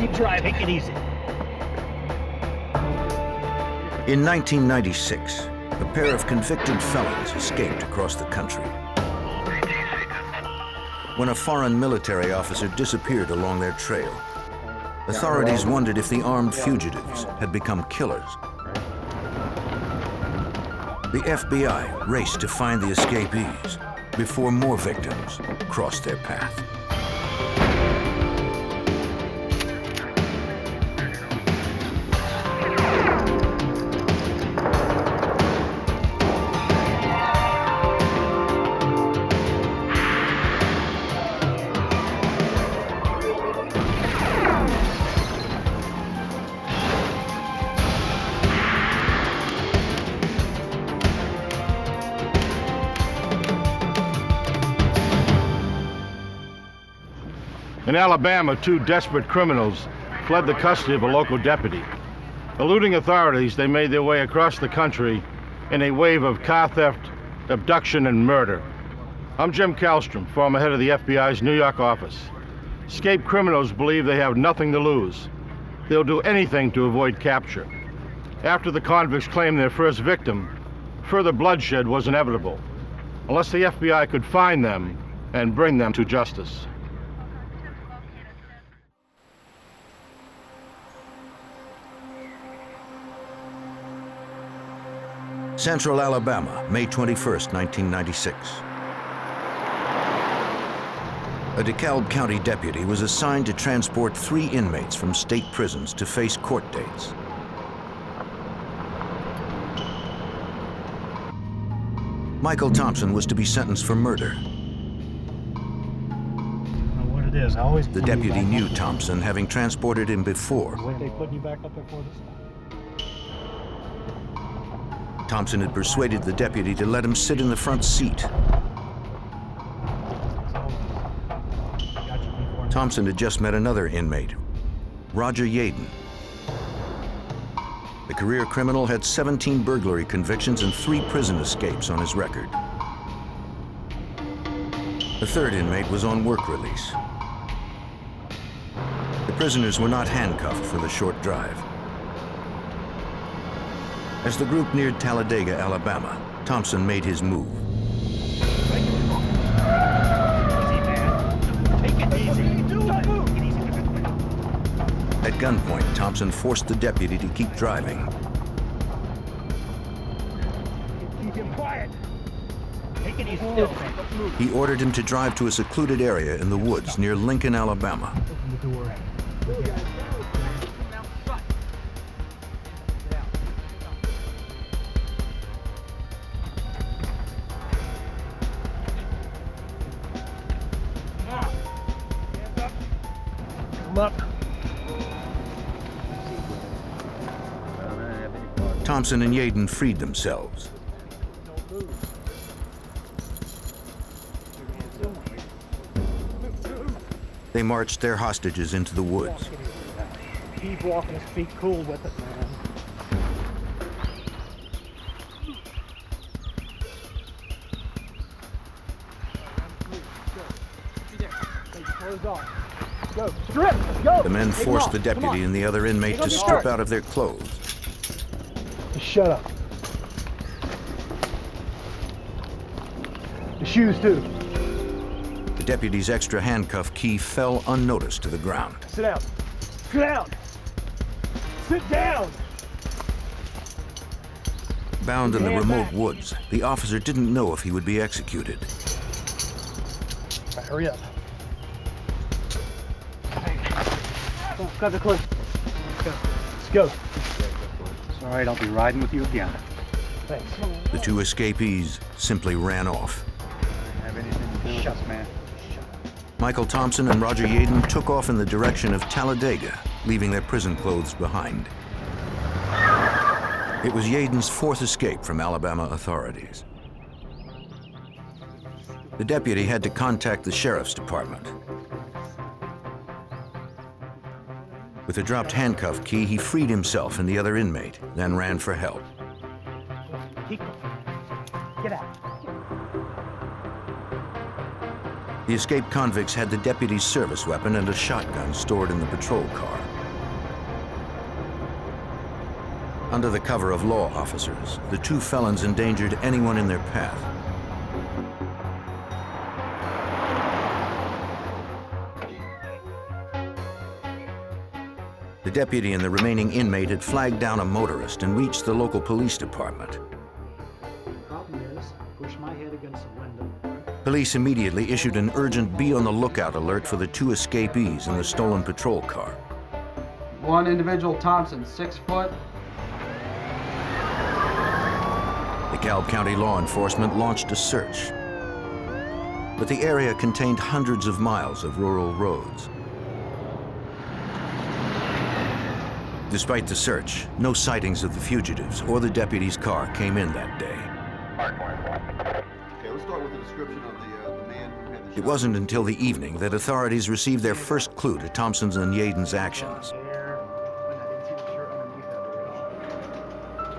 Keep driving. Take it easy. In 1996, a pair of convicted felons escaped across the country. When a foreign military officer disappeared along their trail, authorities wondered if the armed fugitives had become killers. The FBI raced to find the escapees before more victims crossed their path. In Alabama, two desperate criminals fled the custody of a local deputy. Eluding authorities, they made their way across the country in a wave of car theft, abduction, and murder. I'm Jim Kallstrom, former head of the FBI's New York office. Escaped criminals believe they have nothing to lose. They'll do anything to avoid capture. After the convicts claimed their first victim, further bloodshed was inevitable, unless the FBI could find them and bring them to justice. Central Alabama, May 21st, 1996. A DeKalb County deputy was assigned to transport 3 inmates from state prisons to face court dates. Michael Thompson was to be sentenced for murder. What it is, I always. The deputy knew Thompson, having transported him before. What they putting you back up there for this? Thompson had persuaded the deputy to let him sit in the front seat. Thompson had just met another inmate, Roger Yaden. The career criminal had 17 burglary convictions and 3 prison escapes on his record. The third inmate was on work release. The prisoners were not handcuffed for the short drive. As the group neared Talladega, Alabama, Thompson made his move. At gunpoint, Thompson forced the deputy to keep driving. Keep him quiet. Take it easy. He ordered him to drive to a secluded area in the woods near Lincoln, Alabama. Open the door. Up. Thompson and Yaden freed themselves. They marched their hostages into the woods. Keep walking his feet cool with it, man. Close off. Go, strip, go. The men forced the deputy and the other inmate to strip out of their clothes. Just shut up. The shoes, too. The deputy's extra handcuff key fell unnoticed to the ground. Sit down. Sit down. Sit down. Bound in the remote woods, the officer didn't know if he would be executed. All right, hurry up. Got the clip. Let's go. It's all right, I'll be riding with you again. Thanks. The 2 escapees simply ran off. Have anything to do with this, man? Michael Thompson and Roger Yaden took off in the direction of Talladega, leaving their prison clothes behind. It was Yaden's 4th escape from Alabama authorities. The deputy had to contact the sheriff's department. With a dropped handcuff key, he freed himself and the other inmate, then ran for help. Keep going. Get out. The escaped convicts had the deputy's service weapon and a shotgun stored in the patrol car. Under the cover of law officers, the two felons endangered anyone in their path. The deputy and the remaining inmate had flagged down a motorist and reached the local police department. Problem is, I push my head against the window. Police immediately issued an urgent be on the lookout alert for the two escapees in the stolen patrol car. One individual, Thompson, 6 foot. DeKalb County law enforcement launched a search. But the area contained hundreds of miles of rural roads. Despite the search, no sightings of the fugitives or the deputy's car came in that day. Okay, let's start with the description of the man who had the shot. It wasn't until the evening that authorities received their first clue to Thompson's and Yaden's actions.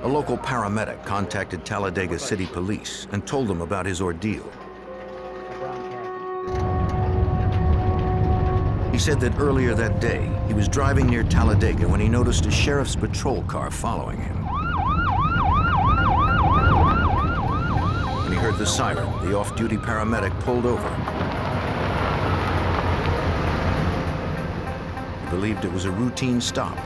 A local paramedic contacted Talladega City Police and told them about his ordeal. He said that earlier that day, he was driving near Talladega when he noticed a sheriff's patrol car following him. When he heard the siren, the off-duty paramedic pulled over. He believed it was a routine stop.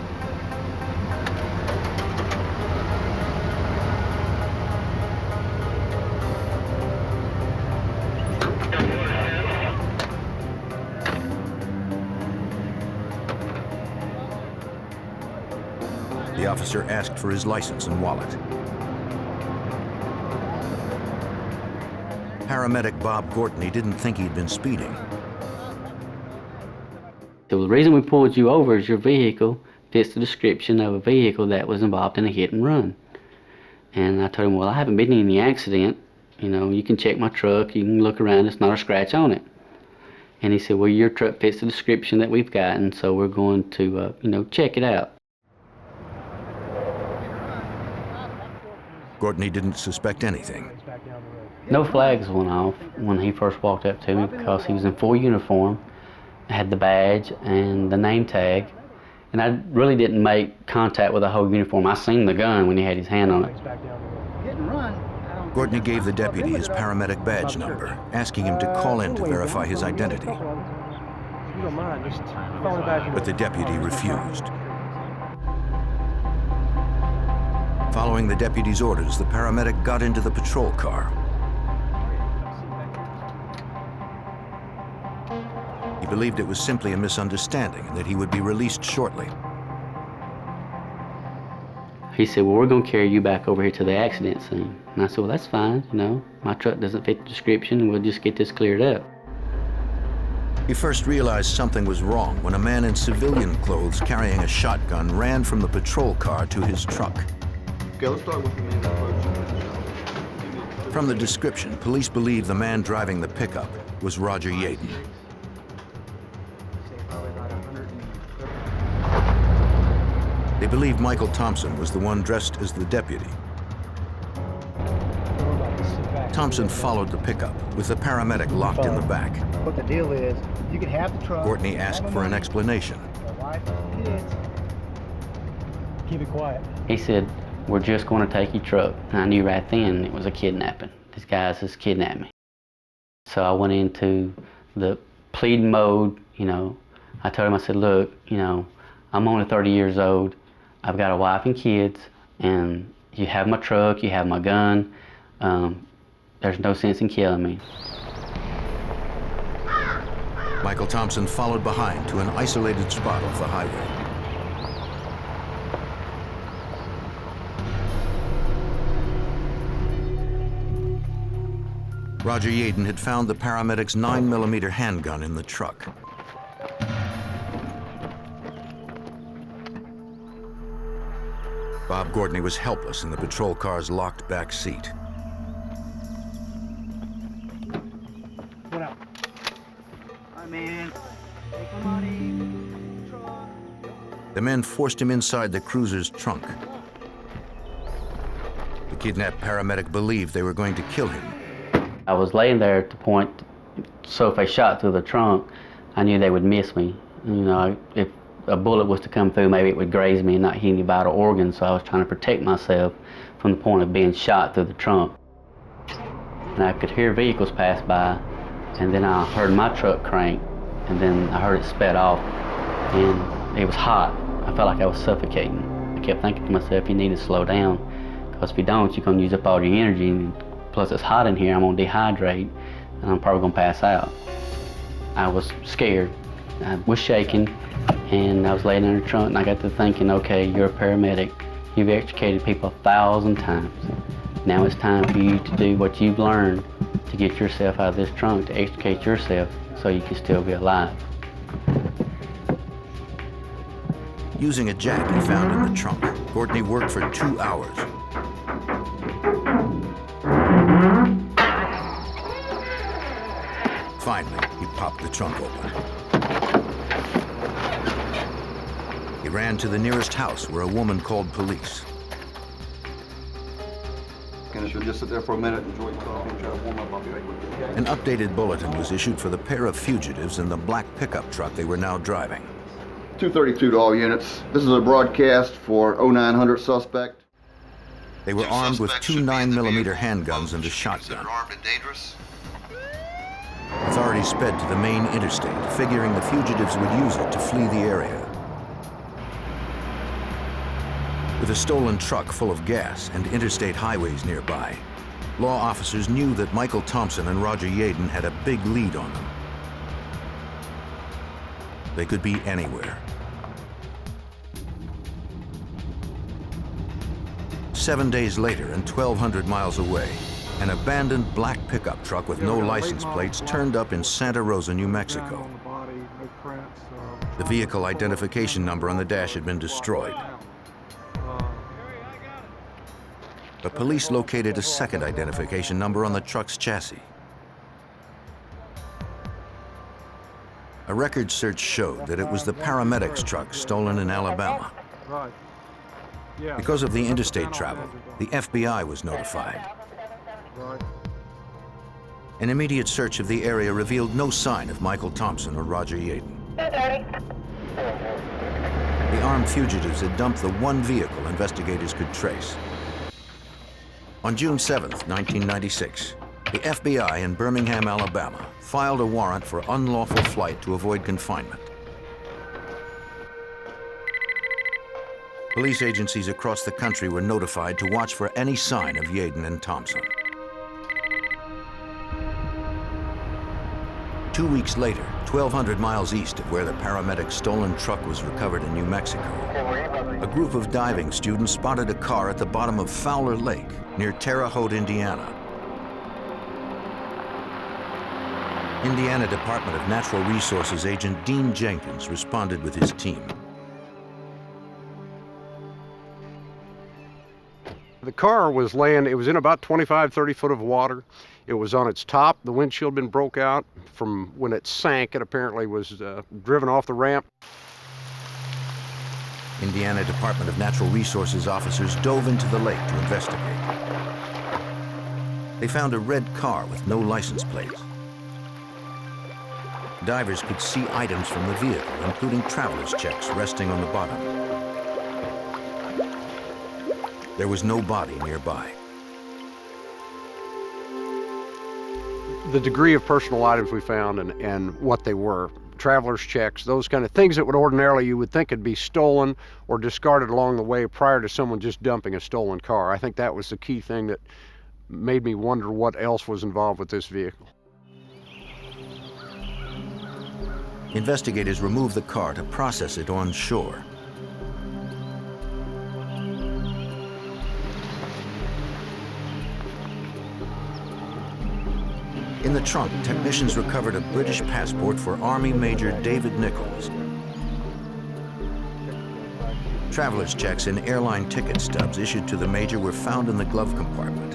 The officer asked for his license and wallet. Paramedic Bob Gortney didn't think he'd been speeding. So the reason we pulled you over is your vehicle fits the description of a vehicle that was involved in a hit and run. And I told him, well, I haven't been in any accident. You know, you can check my truck, you can look around, it's not a scratch on it. And he said, well, your truck fits the description that we've gotten, so we're going to, check it out. Gortney didn't suspect anything. No flags went off when he first walked up to me because he was in full uniform, had the badge and the name tag, and I really didn't make contact with the whole uniform. I seen the gun when he had his hand on it. Gortney gave the deputy his paramedic badge number, asking him to call in to verify his identity. But the deputy refused. Following the deputy's orders, the paramedic got into the patrol car. He believed it was simply a misunderstanding and that he would be released shortly. He said, well, we're going to carry you back over here to the accident scene. And I said, well, that's fine, my truck doesn't fit the description, and we'll just get this cleared up. He first realized something was wrong when a man in civilian clothes carrying a shotgun ran from the patrol car to his truck. Okay, let's start with the man approaching. From the description, police believe the man driving the pickup was Roger Yaden. They believe Michael Thompson was the one dressed as the deputy. Thompson followed the pickup, with the paramedic locked in the back. What the deal is, you can have the truck. Gortney asked for an explanation. Keep it quiet. He said, we're just going to take your truck. And I knew right then it was a kidnapping. These guys just kidnapped me. So I went into the pleading mode, I told him, I said, look, I'm only 30 years old. I've got a wife and kids, and you have my truck, you have my gun. There's no sense in killing me. Michael Thompson followed behind to an isolated spot off the highway. Roger Yaden had found the paramedic's 9mm handgun in the truck. Bob Gortney was helpless in the patrol car's locked back seat. What up? Hi, man. Take the money. Truck. The men forced him inside the cruiser's trunk. The kidnapped paramedic believed they were going to kill him. I was laying there at the point, so if they shot through the trunk, I knew they would miss me. If a bullet was to come through, maybe it would graze me and not hit any vital organs, so I was trying to protect myself from the point of being shot through the trunk. And I could hear vehicles pass by, and then I heard my truck crank, and then I heard it sped off, and it was hot. I felt like I was suffocating. I kept thinking to myself, you need to slow down, because if you don't, you're going to use up all your energy, and plus it's hot in here, I'm going to dehydrate, and I'm probably going to pass out. I was scared. I was shaking, and I was laying in the trunk, and I got to thinking, okay, you're a paramedic. You've extricated people 1,000 times. Now it's time for you to do what you've learned to get yourself out of this trunk, to extricate yourself so you can still be alive. Using a jack he found in the trunk, Courtney worked for 2 hours. Finally, he popped the trunk open. He ran to the nearest house where a woman called police. Can you just sit there for a minute, enjoy your coffee, and try to warm up? I'll be right with you. An updated bulletin was issued for the pair of fugitives in the black pickup truck they were now driving. 232 to all units. This is a broadcast for 0900 suspect. They were armed with 2 9mm handguns and a shotgun. Armed and dangerous. Authorities sped to the main interstate, figuring the fugitives would use it to flee the area. With a stolen truck full of gas and interstate highways nearby, law officers knew that Michael Thompson and Roger Yaden had a big lead on them. They could be anywhere. 7 days later and 1,200 miles away, an abandoned black pickup truck with no license plates turned up in Santa Rosa, New Mexico. The vehicle identification number on the dash had been destroyed. But police located a second identification number on the truck's chassis. A record search showed that it was the paramedics' truck stolen in Alabama. Because of the interstate travel, the FBI was notified. An immediate search of the area revealed no sign of Michael Thompson or Roger Yaden. The armed fugitives had dumped the one vehicle investigators could trace. On June 7th, 1996, the FBI in Birmingham, Alabama, filed a warrant for unlawful flight to avoid confinement. Police agencies across the country were notified to watch for any sign of Yaden and Thompson. 2 weeks later, 1,200 miles east of where the paramedics' stolen truck was recovered in New Mexico, a group of diving students spotted a car at the bottom of Fowler Lake near Terre Haute, Indiana. Indiana Department of Natural Resources agent Dean Jenkins responded with his team. The car was laying, it was in about 25, 30 foot of water. It was on its top. The windshield had been broke out from when it sank. It apparently was driven off the ramp. Indiana Department of Natural Resources officers dove into the lake to investigate. They found a red car with no license plates. Divers could see items from the vehicle, including traveler's checks resting on the bottom. There was no body nearby. The degree of personal items we found and what they were, traveler's checks, those kind of things that would ordinarily you would think would be stolen or discarded along the way prior to someone just dumping a stolen car. I think that was the key thing that made me wonder what else was involved with this vehicle. Investigators removed the car to process it on shore. In the trunk, technicians recovered a British passport for Army Major David Nichols. Traveler's checks and airline ticket stubs issued to the Major were found in the glove compartment.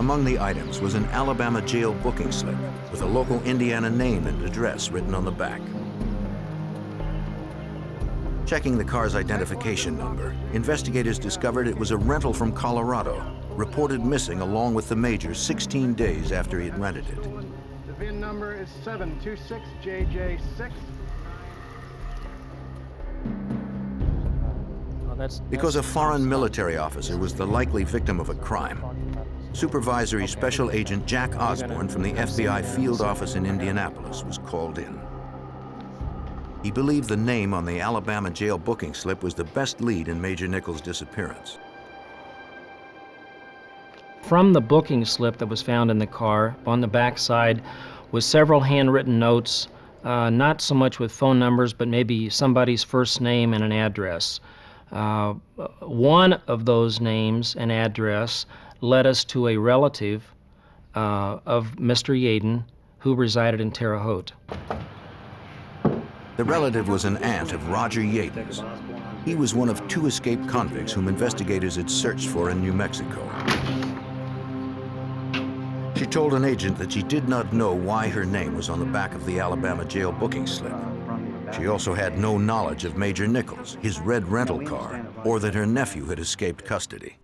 Among the items was an Alabama jail booking slip with a local Indiana name and address written on the back. Checking the car's identification number, investigators discovered it was a rental from Colorado, reported missing along with the Major 16 days after he had rented it. The VIN number is 726JJ6. Because a foreign military officer was the likely victim of a crime, Supervisory Special Agent Jack Osborne from the FBI field office in Indianapolis was called in. He believed the name on the Alabama jail booking slip was the best lead in Major Nichols' disappearance. From the booking slip that was found in the car, on the back side was several handwritten notes, not so much with phone numbers, but maybe somebody's first name and an address. One of those names and address led us to a relative of Mr. Yaden who resided in Terre Haute. The relative was an aunt of Roger Yaden's. He was one of 2 escaped convicts whom investigators had searched for in New Mexico. She told an agent that she did not know why her name was on the back of the Alabama jail booking slip. She also had no knowledge of Major Nichols, his red rental car, or that her nephew had escaped custody.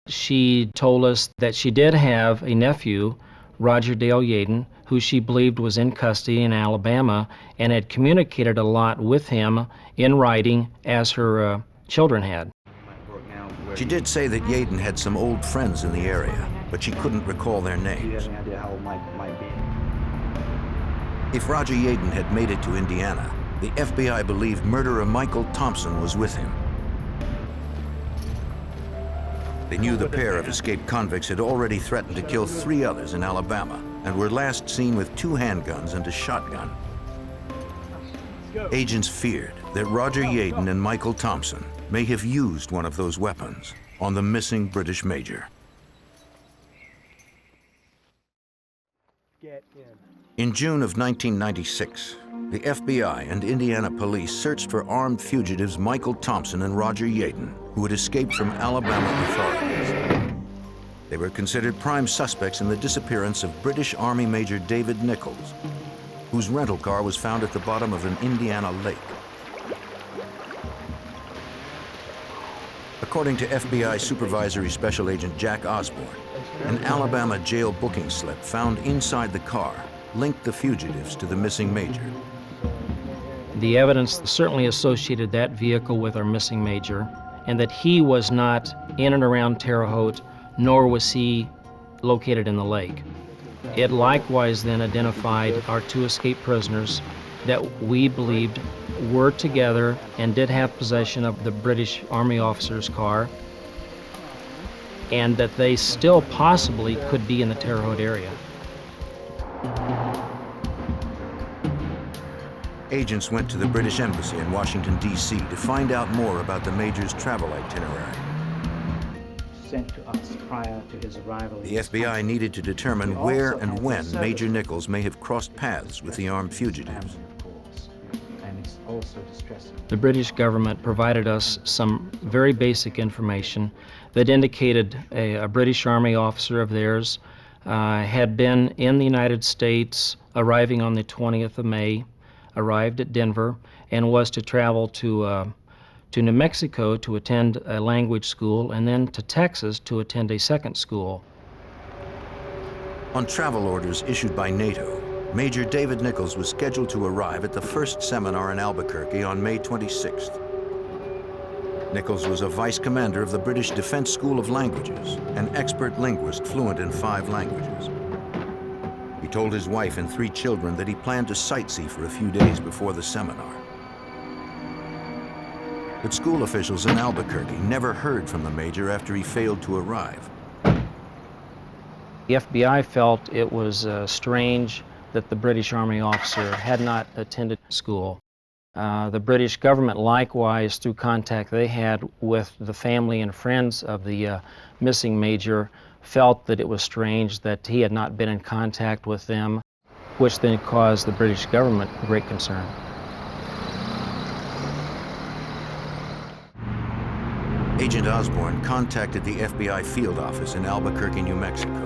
She told us that she did have a nephew, Roger Dale Yaden, who she believed was in custody in Alabama and had communicated a lot with him in writing as her children had. She did say that Yaden had some old friends in the area, but she couldn't recall their names. If Roger Yaden had made it to Indiana, the FBI believed murderer Michael Thompson was with him. They knew the pair of escaped convicts had already threatened to kill 3 others in Alabama and were last seen with 2 handguns and a shotgun. Agents feared that Roger Yaden and Michael Thompson may have used one of those weapons on the missing British major. In June of 1996, the FBI and Indiana police searched for armed fugitives Michael Thompson and Roger Yaden, who had escaped from Alabama authorities. They were considered prime suspects in the disappearance of British Army Major David Nichols, whose rental car was found at the bottom of an Indiana lake. According to FBI Supervisory Special Agent Jack Osborne, an Alabama jail booking slip found inside the car linked the fugitives to the missing major. The evidence certainly associated that vehicle with our missing major, and that he was not in and around Terre Haute, nor was he located in the lake. It likewise then identified our 2 escaped prisoners that we believed were together and did have possession of the British Army officer's car, and that they still possibly could be in the Terre Haute area. Agents went to the British Embassy in Washington, D.C. to find out more about the major's travel itinerary. Sent to us prior to his arrival. The FBI needed to determine where and when Major Nichols may have crossed paths with the armed fugitives. And it's also distressing. The British government provided us some very basic information that indicated a British Army officer of theirs had been in the United States, arriving on the 20th of May, arrived at Denver, and was to travel to New Mexico to attend a language school, and then to Texas to attend a second school. On travel orders issued by NATO, Major David Nichols was scheduled to arrive at the first seminar in Albuquerque on May 26th. Nichols was a vice commander of the British Defense School of Languages, an expert linguist fluent in 5 languages. He told his wife and 3 children that he planned to sightsee for a few days before the seminar. But school officials in Albuquerque never heard from the major after he failed to arrive. The FBI felt it was strange that the British Army officer had not attended school. The British government likewise, through contact they had with the family and friends of the missing major, felt that it was strange that he had not been in contact with them, which then caused the British government great concern. Agent Osborne contacted the FBI field office in Albuquerque, New Mexico.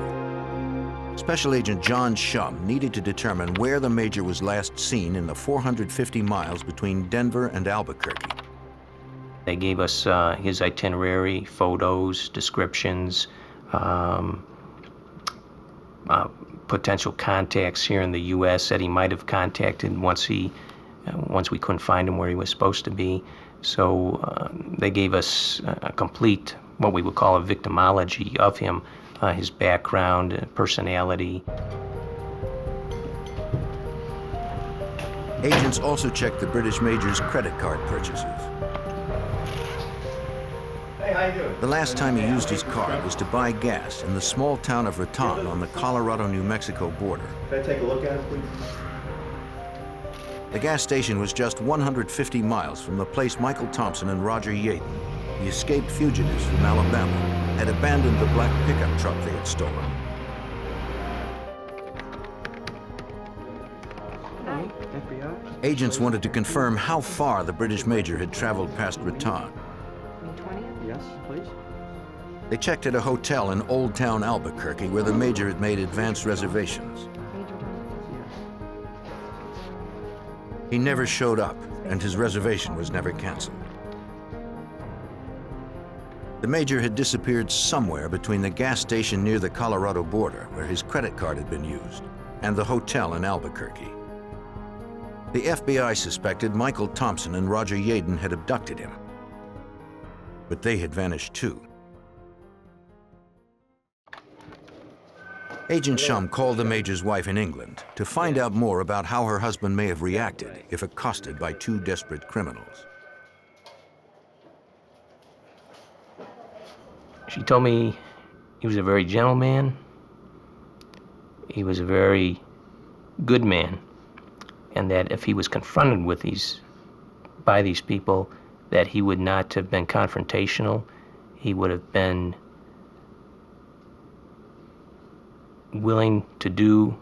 Special Agent John Shum needed to determine where the major was last seen in the 450 miles between Denver and Albuquerque. They gave us his itinerary, photos, descriptions, potential contacts here in the U.S. that he might have contacted once we couldn't find him where he was supposed to be. So they gave us a complete, what we would call a victimology of him, his background, personality. Agents also checked the British Major's credit card purchases. Hey, how you doing? The last time he used his card was to buy gas in the small town of Raton on the Colorado-New Mexico border. Can I take a look at it, please? The gas station was just 150 miles from the place Michael Thompson and Roger Yaden, the escaped fugitives from Alabama, had abandoned the black pickup truck they had stolen. Agents wanted to confirm how far the British Major had traveled past Raton. Yes, please. They checked at a hotel in Old Town Albuquerque where the Major had made advance reservations. He never showed up, and his reservation was never canceled. The Major had disappeared somewhere between the gas station near the Colorado border, where his credit card had been used, and the hotel in Albuquerque. The FBI suspected Michael Thompson and Roger Yaden had abducted him, but they had vanished too. Agent Shum called the Major's wife in England to find out more about how her husband may have reacted if accosted by two desperate criminals. She told me he was a very gentle man, he was a very good man, and that if he was confronted with by these people, that he would not have been confrontational. He would have been willing to do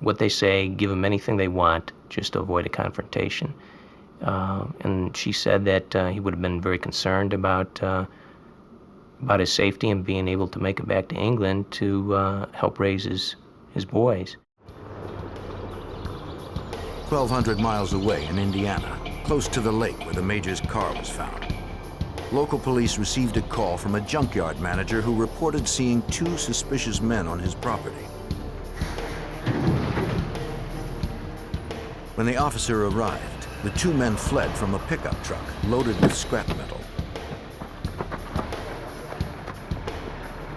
what they say, give them anything they want, just to avoid a confrontation. And she said that he would have been very concerned about his safety and being able to make it back to England to help raise his boys. 1,200 miles away in Indiana, close to the lake where the Major's car was found, local police received a call from a junkyard manager who reported seeing two suspicious men on his property. When the officer arrived, the two men fled from a pickup truck loaded with scrap metal.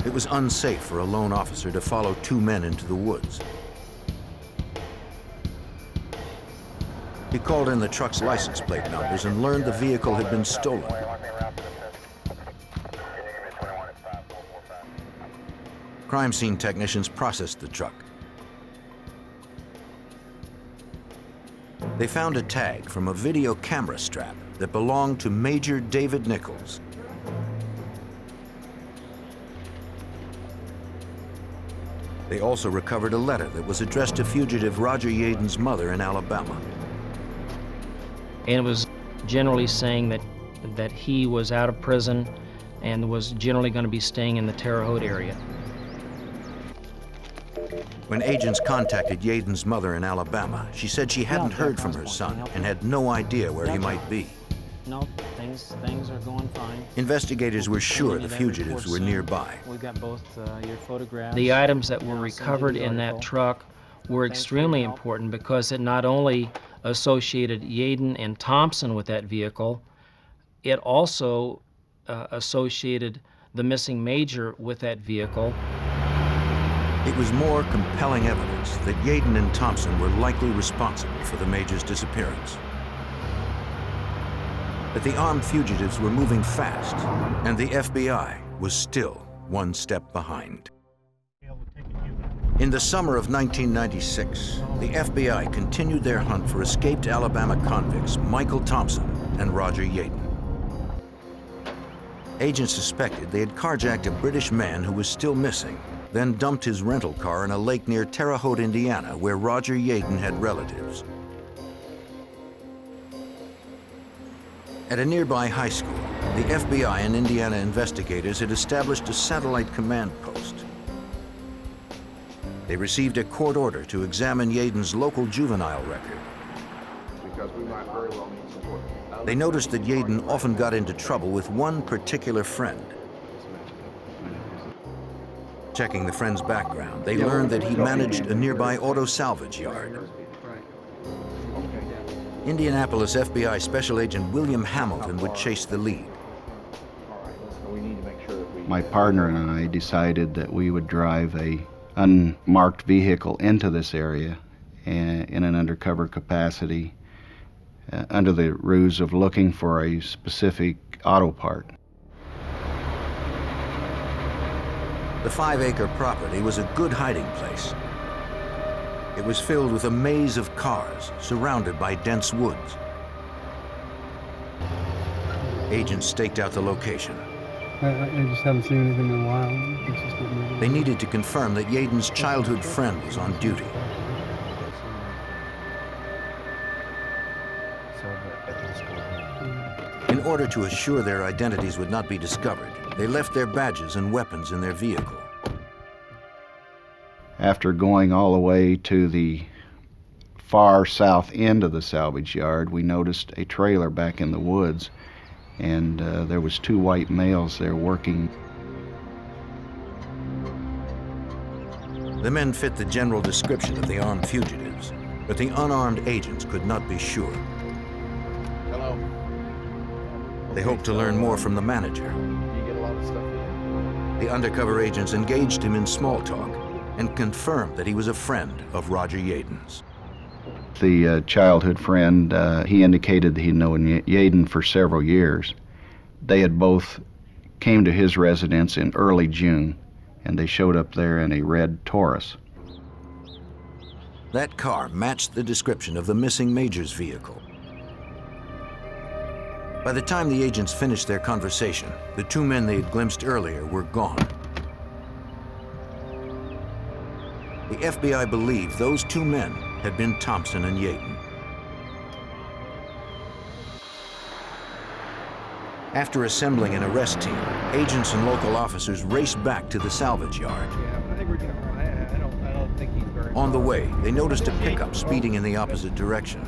It was unsafe for a lone officer to follow two men into the woods. He called in the truck's license plate numbers and learned the vehicle had been stolen. Crime scene technicians processed the truck. They found a tag from a video camera strap that belonged to Major David Nichols. They also recovered a letter that was addressed to fugitive Roger Yaden's mother in Alabama. And it was generally saying that he was out of prison and was generally going to be staying in the Terre Haute area. When agents contacted Yaden's mother in Alabama, she said she hadn't heard from her son and had no idea where he might be. No, things are going fine. Investigators were sure the fugitives were nearby. We got both your photographs. The items that were recovered in that truck were extremely important because it not only associated Yaden and Thompson with that vehicle, it also associated the missing Major with that vehicle. It was more compelling evidence that Yaden and Thompson were likely responsible for the Major's disappearance. But the armed fugitives were moving fast, and the FBI was still one step behind. In the summer of 1996, the FBI continued their hunt for escaped Alabama convicts Michael Thompson and Roger Yaden. Agents suspected they had carjacked a British man who was still missing, then dumped his rental car in a lake near Terre Haute, Indiana, where Roger Yaden had relatives. At a nearby high school, the FBI and Indiana investigators had established a satellite command post. They received a court order to examine Yaden's local juvenile record. They noticed that Yaden often got into trouble with one particular friend. Checking the friend's background, they learned that he managed a nearby auto salvage yard. Indianapolis FBI Special Agent William Hamilton would chase the lead. My partner and I decided that we would drive a unmarked vehicle into this area in an undercover capacity under the ruse of looking for a specific auto part. The 5-acre property was a good hiding place. It was filled with a maze of cars surrounded by dense woods. Agents staked out the location. I just haven't seen anything in a while. It's just not moving. They needed to confirm that Yaden's childhood friend was on duty. In order to assure their identities would not be discovered, they left their badges and weapons in their vehicle. After going all the way to the far south end of the salvage yard, we noticed a trailer back in the woods, and there was 2 white males there working. The men fit the general description of the armed fugitives, but the unarmed agents could not be sure. Hello. They hoped to learn more from the manager. You get a lot of stuff in. The undercover agents engaged him in small talk and confirmed that he was a friend of Roger Yaden's. The childhood friend, he indicated that he'd known Yaden for several years. They had both came to his residence in early June, and they showed up there in a red Taurus. That car matched the description of the missing Major's vehicle. By the time the agents finished their conversation, the 2 men they had glimpsed earlier were gone. The FBI believed those 2 men had been Thompson and Yaden. After assembling an arrest team, agents and local officers raced back to the salvage yard. On the way, they noticed a pickup speeding in the opposite direction.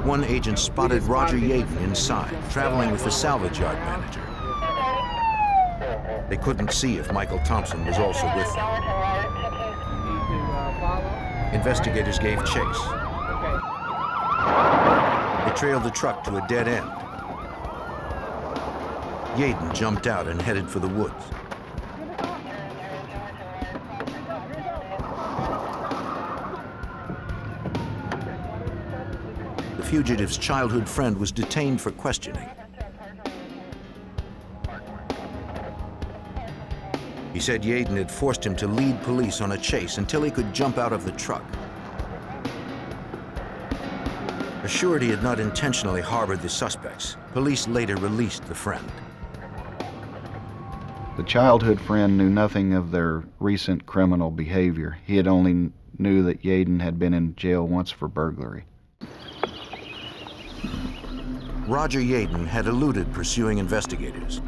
One agent spotted Roger Yaden inside, traveling with the salvage yard manager. They couldn't see if Michael Thompson was also with them. Investigators gave chase. They trailed the truck to a dead end. Yaden jumped out and headed for the woods. The fugitive's childhood friend was detained for questioning. He said Yaden had forced him to lead police on a chase until he could jump out of the truck. Assured he had not intentionally harbored the suspects, police later released the friend. The childhood friend knew nothing of their recent criminal behavior. He had only knew that Yaden had been in jail once for burglary. Roger Yaden had eluded pursuing investigators.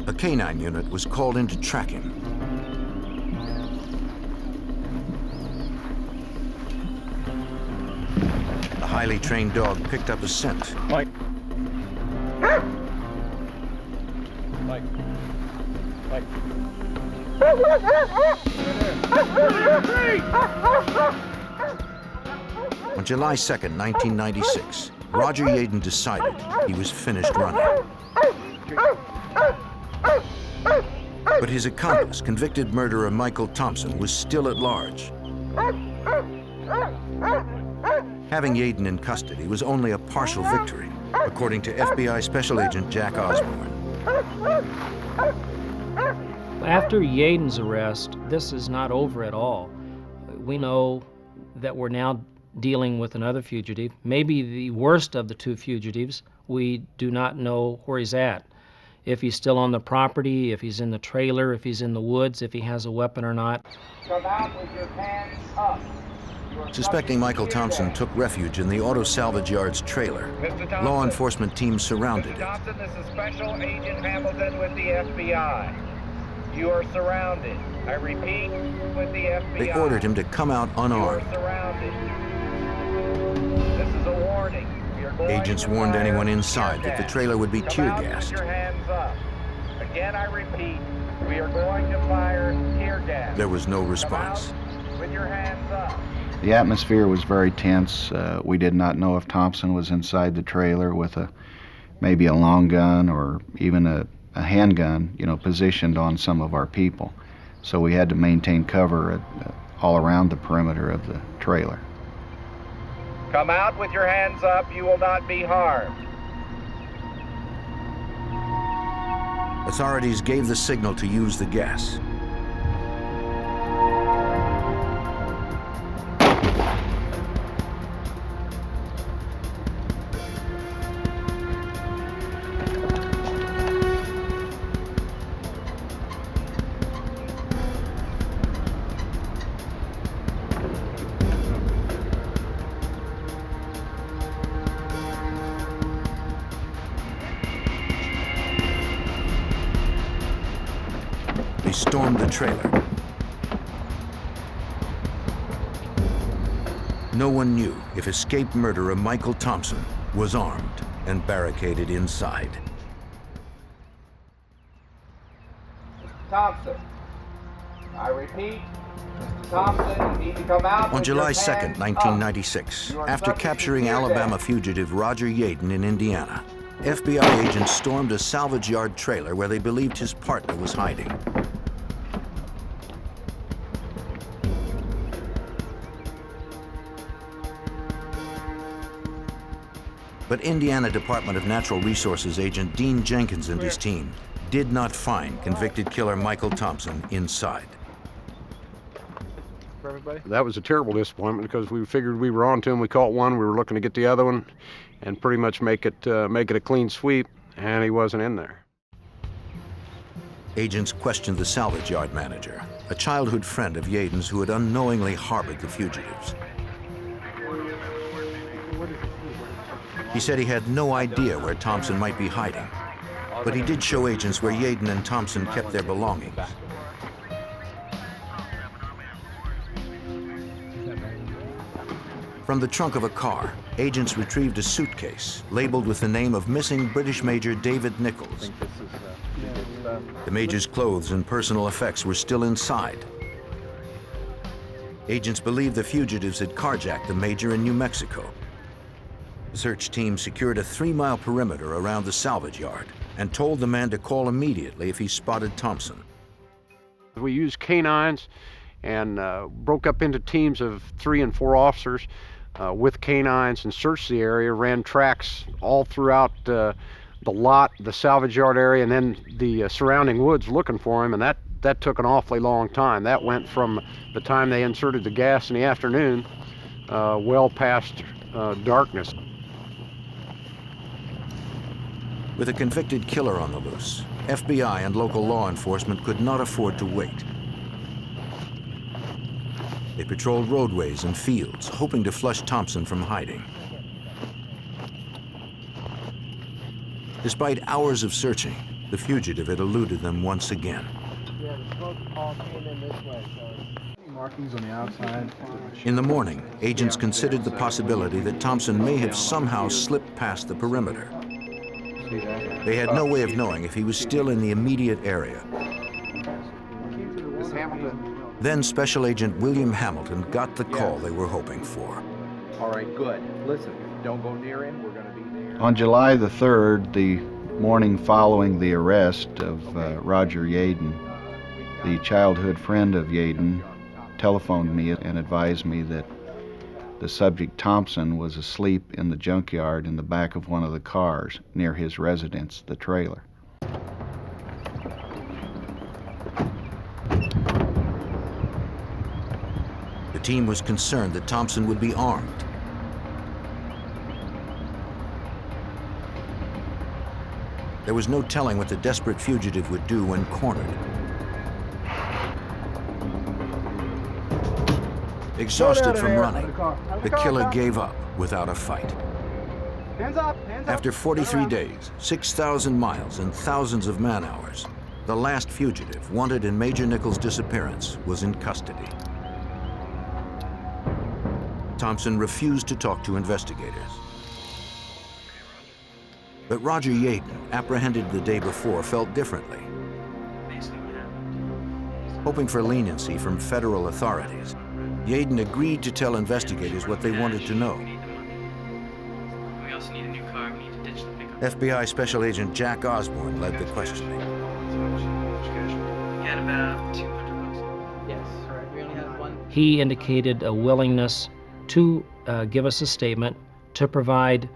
A canine unit was called in to track him. The highly trained dog picked up a scent. Mike. Mike. Mike. On July 2nd, 1996, Roger Yaden decided he was finished running. But his accomplice, convicted murderer Michael Thompson, was still at large. Having Yaden in custody was only a partial victory, according to FBI Special Agent Jack Osborne. After Yaden's arrest, this is not over at all. We know that we're now dealing with another fugitive, maybe the worst of the 2 fugitives. We do not know where he's at. If he's still on the property, if he's in the trailer, if he's in the woods, if he has a weapon or not. Come out with your hands up. Suspecting Michael Thompson took refuge in the auto salvage yard's trailer. Law enforcement teams surrounded it. Thompson, this is Special Agent Hamilton with the FBI. You are surrounded. I repeat, with the FBI. They ordered him to come out unarmed. You are surrounded. This is a warning. We Agents warned anyone inside that the trailer would be tear gassed. Come out with your hands up. Again, I repeat, we are going to fire tear gas. There was no response. Come out with your hands up. The atmosphere was very tense. We did not know if Thompson was inside the trailer with maybe a long gun or even a handgun, positioned on some of our people. So we had to maintain cover all around the perimeter of the trailer. Come out with your hands up. You will not be harmed. Authorities gave the signal to use the gas. They stormed the trailer. No one knew if escaped murderer Michael Thompson was armed and barricaded inside. Mr. Thompson, I repeat, Mr. Thompson, you need to come out. On with your July hands 2nd, up. 1996, You are after subject to capturing tear Alabama gas. fugitive Roger Yaden in Indiana, FBI agents stormed a salvage yard trailer where they believed his partner was hiding. But Indiana Department of Natural Resources agent Dean Jenkins and his team did not find convicted killer Michael Thompson inside. That was a terrible disappointment because we figured we were on to him. We caught one, we were looking to get the other one and pretty much make it a clean sweep, and he wasn't in there. Agents questioned the salvage yard manager, a childhood friend of Yaden's who had unknowingly harbored the fugitives. He said he had no idea where Thompson might be hiding, but he did show agents where Yaden and Thompson kept their belongings. From the trunk of a car, agents retrieved a suitcase labeled with the name of missing British Major David Nichols. The Major's clothes and personal effects were still inside. Agents believed the fugitives had carjacked the Major in New Mexico. The search team secured a 3-mile perimeter around the salvage yard and told the man to call immediately if he spotted Thompson. We used canines and broke up into teams of 3 and 4 officers with canines and searched the area, ran tracks all throughout the lot, the salvage yard area, and then the surrounding woods looking for him, and that took an awfully long time. That went from the time they inserted the gas in the afternoon well past darkness. With a convicted killer on the loose, FBI and local law enforcement could not afford to wait. They patrolled roadways and fields, hoping to flush Thompson from hiding. Despite hours of searching, the fugitive had eluded them once again. Yeah, the smoke all came in this way, so markings on the outside. In the morning, agents considered the possibility that Thompson may have somehow slipped past the perimeter. They had no way of knowing if he was still in the immediate area. Then Special Agent William Hamilton got the call they were hoping for. All right, good. Listen, don't go near him. We're going to be there. On July the 3rd, the morning following the arrest of Roger Yaden, the childhood friend of Yaden telephoned me and advised me that the subject, Thompson, was asleep in the junkyard in the back of one of the cars near his residence, the trailer. The team was concerned that Thompson would be armed. There was no telling what the desperate fugitive would do when cornered. Exhausted from running, the killer gave up without a fight. Hands up, hands up. After 43 days, 6,000 miles, and thousands of man-hours, the last fugitive wanted in Major Nichols' disappearance was in custody. Thompson refused to talk to investigators. But Roger Yaden, apprehended the day before, felt differently. Hoping for leniency from federal authorities, Yaden agreed to tell investigators what they wanted to know. We also need a new car. We need to ditch the pickup. FBI Special Agent Jack Osborne led the questioning. We had about 200 bucks. Yes. All right. We only have one. He indicated a willingness to give us a statement, to provide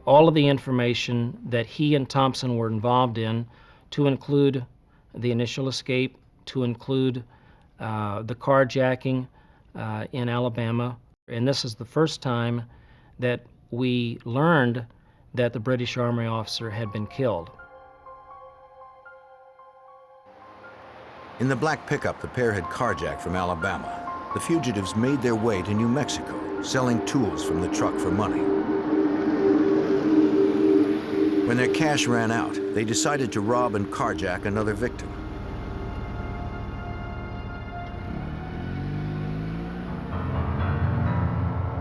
all of the information that he and Thompson were involved in, to include the initial escape, to include the carjacking in Alabama. And this is the first time that we learned that the British Army officer had been killed. In the black pickup the pair had carjacked from Alabama, the fugitives made their way to New Mexico, selling tools from the truck for money. When their cash ran out, they decided to rob and carjack another victim.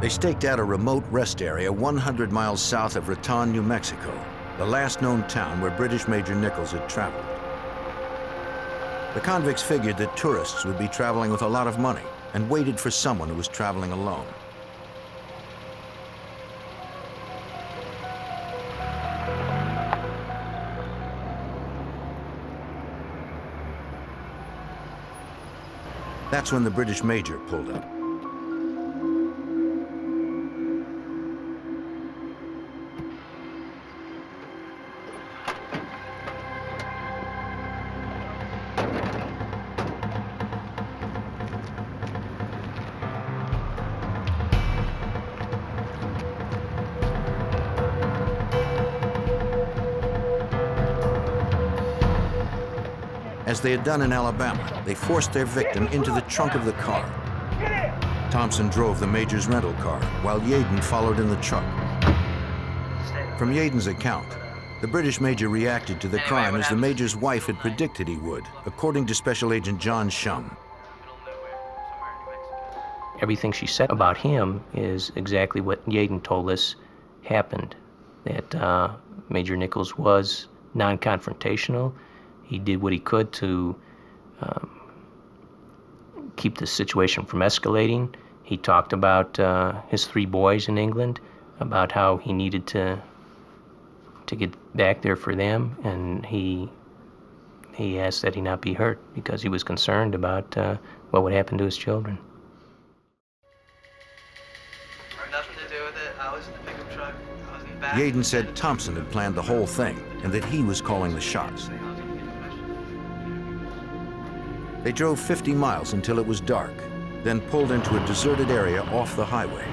They staked out a remote rest area 100 miles south of Raton, New Mexico, the last known town where British Major Nichols had traveled. The convicts figured that tourists would be traveling with a lot of money and waited for someone who was traveling alone. That's when the British Major pulled up. As they had done in Alabama, they forced their victim into the trunk of the car. Thompson drove the Major's rental car, while Yaden followed in the truck. From Yaden's account, the British Major reacted to the crime as the Major's wife had predicted he would, according to Special Agent John Shum. Everything she said about him is exactly what Yaden told us happened, that Major Nichols was non-confrontational. He did what he could to keep the situation from escalating. He talked about his 3 boys in England, about how he needed to get back there for them, and he asked that he not be hurt because he was concerned about what would happen to his children. Nothing to do with it. I was in the pickup truck. I was in the back. Yaden said Thompson had planned the whole thing and that he was calling the shots. They drove 50 miles until it was dark, then pulled into a deserted area off the highway.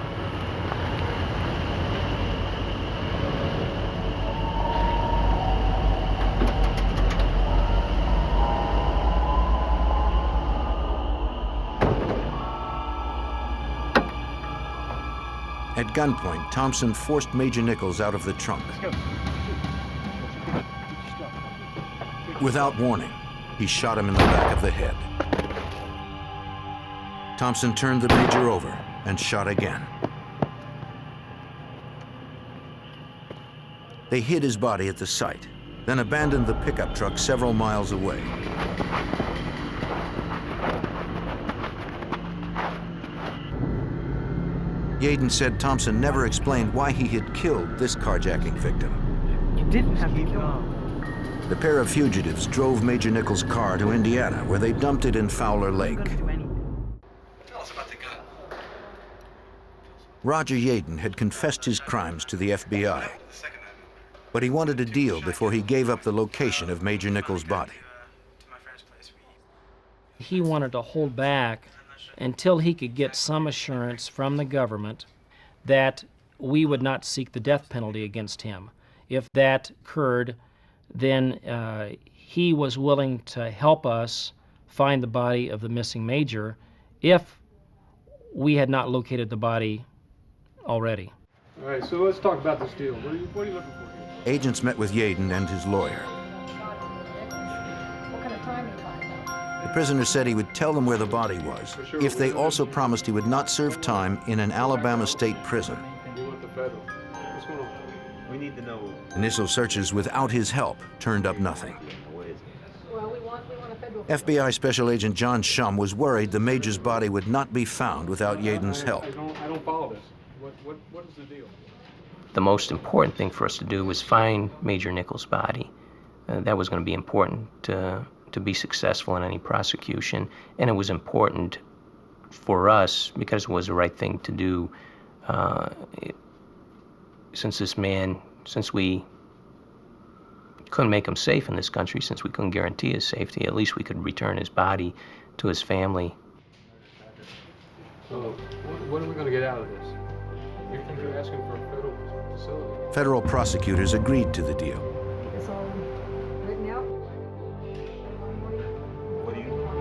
At gunpoint, Thompson forced Major Nichols out of the trunk. Without warning, he shot him in the back of the head. Thompson turned the Major over and shot again. They hid his body at the site, then abandoned the pickup truck several miles away. Yaden said Thompson never explained why he had killed this carjacking victim. You didn't have to kill him. The pair of fugitives drove Major Nichols' car to Indiana, where they dumped it in Fowler Lake. Tell us about the gun. Roger Yaden had confessed his crimes to the FBI, but he wanted a deal before he gave up the location of Major Nichols' body. He wanted to hold back until he could get some assurance from the government that we would not seek the death penalty against him. If that occurred, then he was willing to help us find the body of the missing Major if we had not located the body already. All right, so let's talk about this deal. What are you looking for here? Agents met with Yaden and his lawyer. The prisoner said he would tell them where the body was if they also promised he would not serve time in an Alabama state prison. You want the federal. What's going on? We need to know. Initial searches without his help turned up nothing. FBI Special Agent John Shum was worried the Major's body would not be found without Yaden's help. I don't follow this. What is the deal? The most important thing for us to do was find Major Nichols' body. That was going to be important to be successful in any prosecution, and it was important for us because it was the right thing to do. Since we couldn't make him safe in this country, since we couldn't guarantee his safety, at least we could return his body to his family. So, what are we going to get out of this? You think you're asking for a federal facility? Federal prosecutors agreed to the deal. It's all written out. What are you looking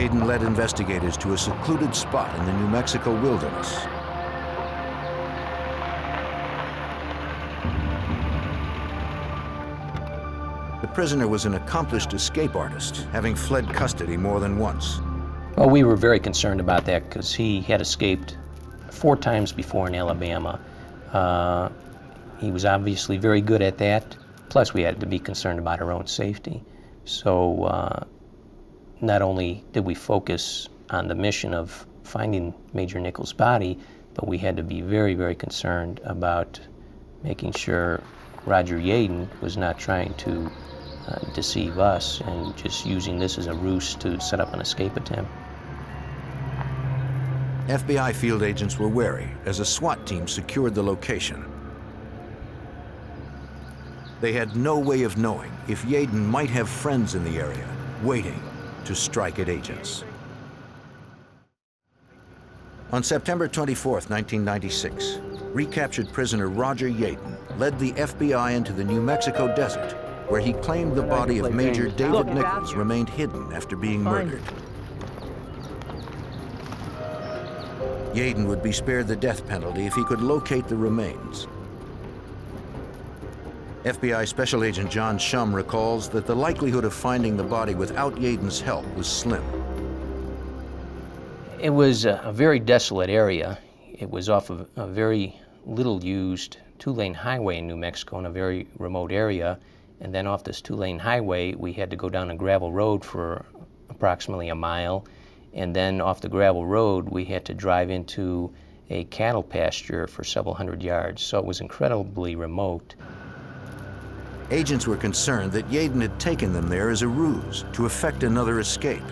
at? Yaden led investigators to a secluded spot in the New Mexico wilderness. The prisoner was an accomplished escape artist, having fled custody more than once. Well, we were very concerned about that because he had escaped 4 times before in Alabama. He was obviously very good at that. Plus, we had to be concerned about our own safety. So not only did we focus on the mission of finding Major Nichols' body, but we had to be very, very concerned about making sure Roger Yaden was not trying to deceive us and just using this as a ruse to set up an escape attempt. FBI field agents were wary as a SWAT team secured the location. They had no way of knowing if Yaden might have friends in the area waiting to strike at agents. On September 24, 1996, recaptured prisoner Roger Yaden led the FBI into the New Mexico desert, where he claimed the body of Major David Nichols remained hidden after being murdered. Yaden would be spared the death penalty if he could locate the remains. FBI Special Agent John Shum recalls that the likelihood of finding the body without Yaden's help was slim. It was a very desolate area. It was off of a very little used 2-lane highway in New Mexico in a very remote area. And then off this 2-lane highway, we had to go down a gravel road for approximately a mile. And then off the gravel road, we had to drive into a cattle pasture for several hundred yards. So it was incredibly remote. Agents were concerned that Yaden had taken them there as a ruse to effect another escape.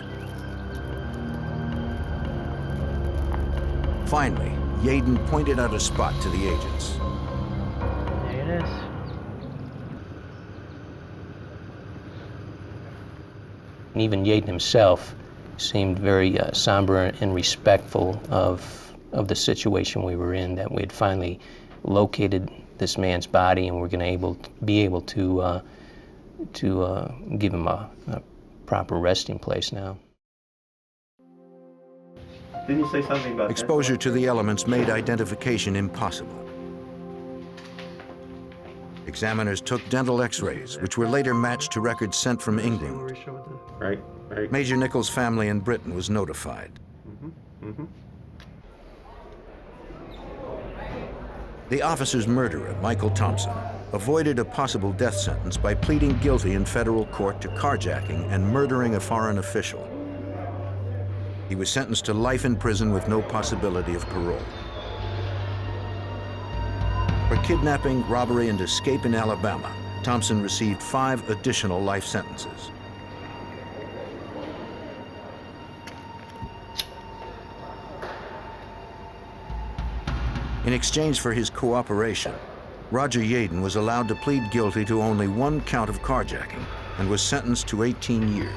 Finally, Yaden pointed out a spot to the agents. There it is. And even Yaden himself seemed very somber and respectful of the situation we were in, that we had finally located this man's body and we're going to be able to give him a proper resting place now. Didn't you say something about exposure to the elements made identification impossible. Examiners took dental x-rays, which were later matched to records sent from England. Right. Major Nichols' family in Britain was notified. The officer's murderer, Michael Thompson, avoided a possible death sentence by pleading guilty in federal court to carjacking and murdering a foreign official. He was sentenced to life in prison with no possibility of parole. For kidnapping, robbery, and escape in Alabama, Thompson received 5 additional life sentences. In exchange for his cooperation, Roger Yaden was allowed to plead guilty to only 1 count of carjacking and was sentenced to 18 years.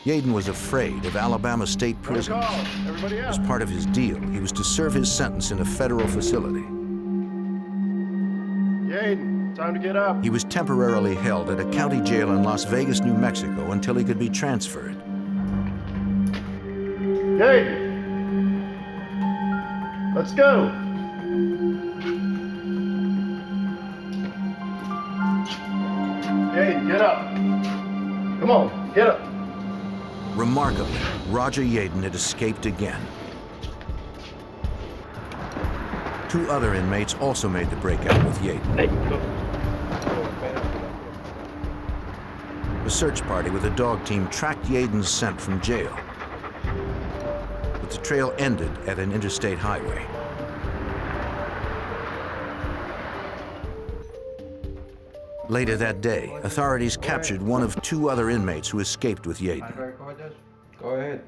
Yaden was afraid of Alabama state prisons. As part of his deal, he was to serve his sentence in a federal facility. Yaden, time to get up. He was temporarily held at a county jail in Las Vegas, New Mexico, until he could be transferred. Yaden, let's go. Yaden, get up. Come on, get up. Remarkably, Roger Yaden had escaped again. 2 other inmates also made the breakout with Yaden. The search party with a dog team tracked Yaden's scent from jail, but the trail ended at an interstate highway. Later that day, authorities captured one of 2 other inmates who escaped with Yaden. Go ahead.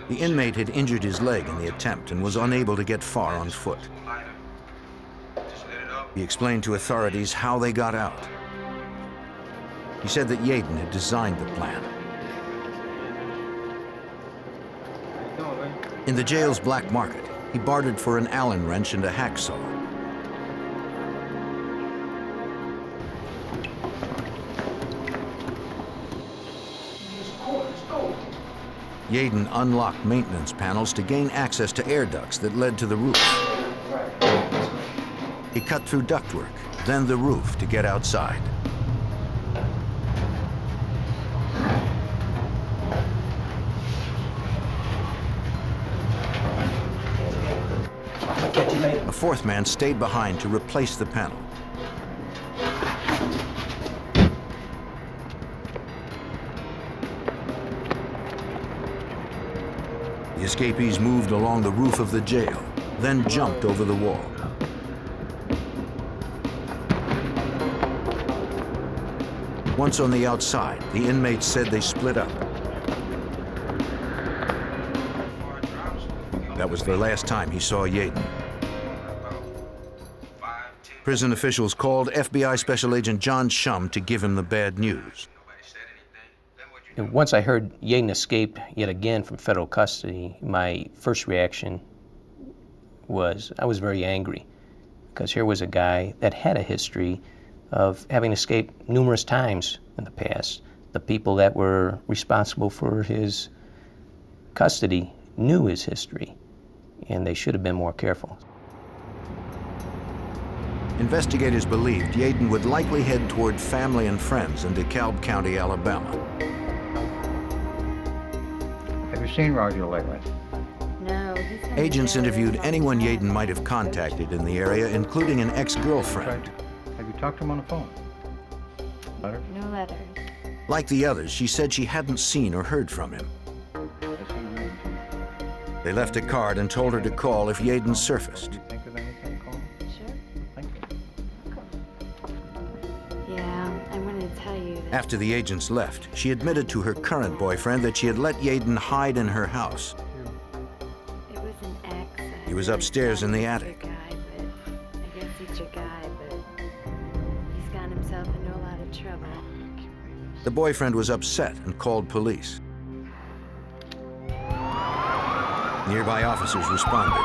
The inmate had injured his leg in the attempt and was unable to get far on foot. He explained to authorities how they got out. He said that Yaden had designed the plan. In the jail's black market, he bartered for an Allen wrench and a hacksaw. Yaden unlocked maintenance panels to gain access to air ducts that led to the roof. He cut through ductwork, then the roof to get outside. A 4th man stayed behind to replace the panel. The escapees moved along the roof of the jail, then jumped over the wall. Once on the outside, the inmates said they split up. That was the last time he saw Yaden. Prison officials called FBI Special Agent John Shum to give him the bad news. And once I heard Yaden escaped yet again from federal custody, my first reaction was I was very angry, because here was a guy that had a history of having escaped numerous times in the past. The people that were responsible for his custody knew his history, and they should have been more careful. Investigators believed Yaden would likely head toward family and friends in DeKalb County, Alabama. Have you seen Roger lately? No, he's been Agents in jail interviewed this anyone long time. Yaden might have contacted in the area, including an ex-girlfriend. Have you talked to him on the phone? Letter? No letters. Like the others, she said she hadn't seen or heard from him. They left a card and told her to call if Yaden surfaced. Think of anything, call him? Sure. Thank you. Yeah, I wanted to tell you that. After the agents left, she admitted to her current boyfriend that she had let Yaden hide in her house. It was an accident. He was upstairs in the attic. I guess he's your guy, but he's gotten himself into a lot of trouble. The boyfriend was upset and called police. Nearby officers responded.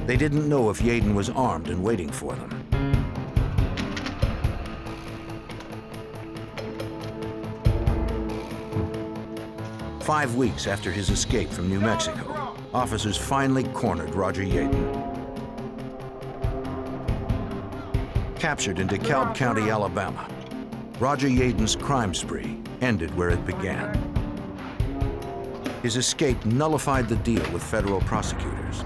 They didn't know if Yaden was armed and waiting for them. Five weeks after his escape from New Mexico, officers finally cornered Roger Yaden. Captured in DeKalb County, Alabama, Roger Yaden's crime spree ended where it began. His escape nullified the deal with federal prosecutors.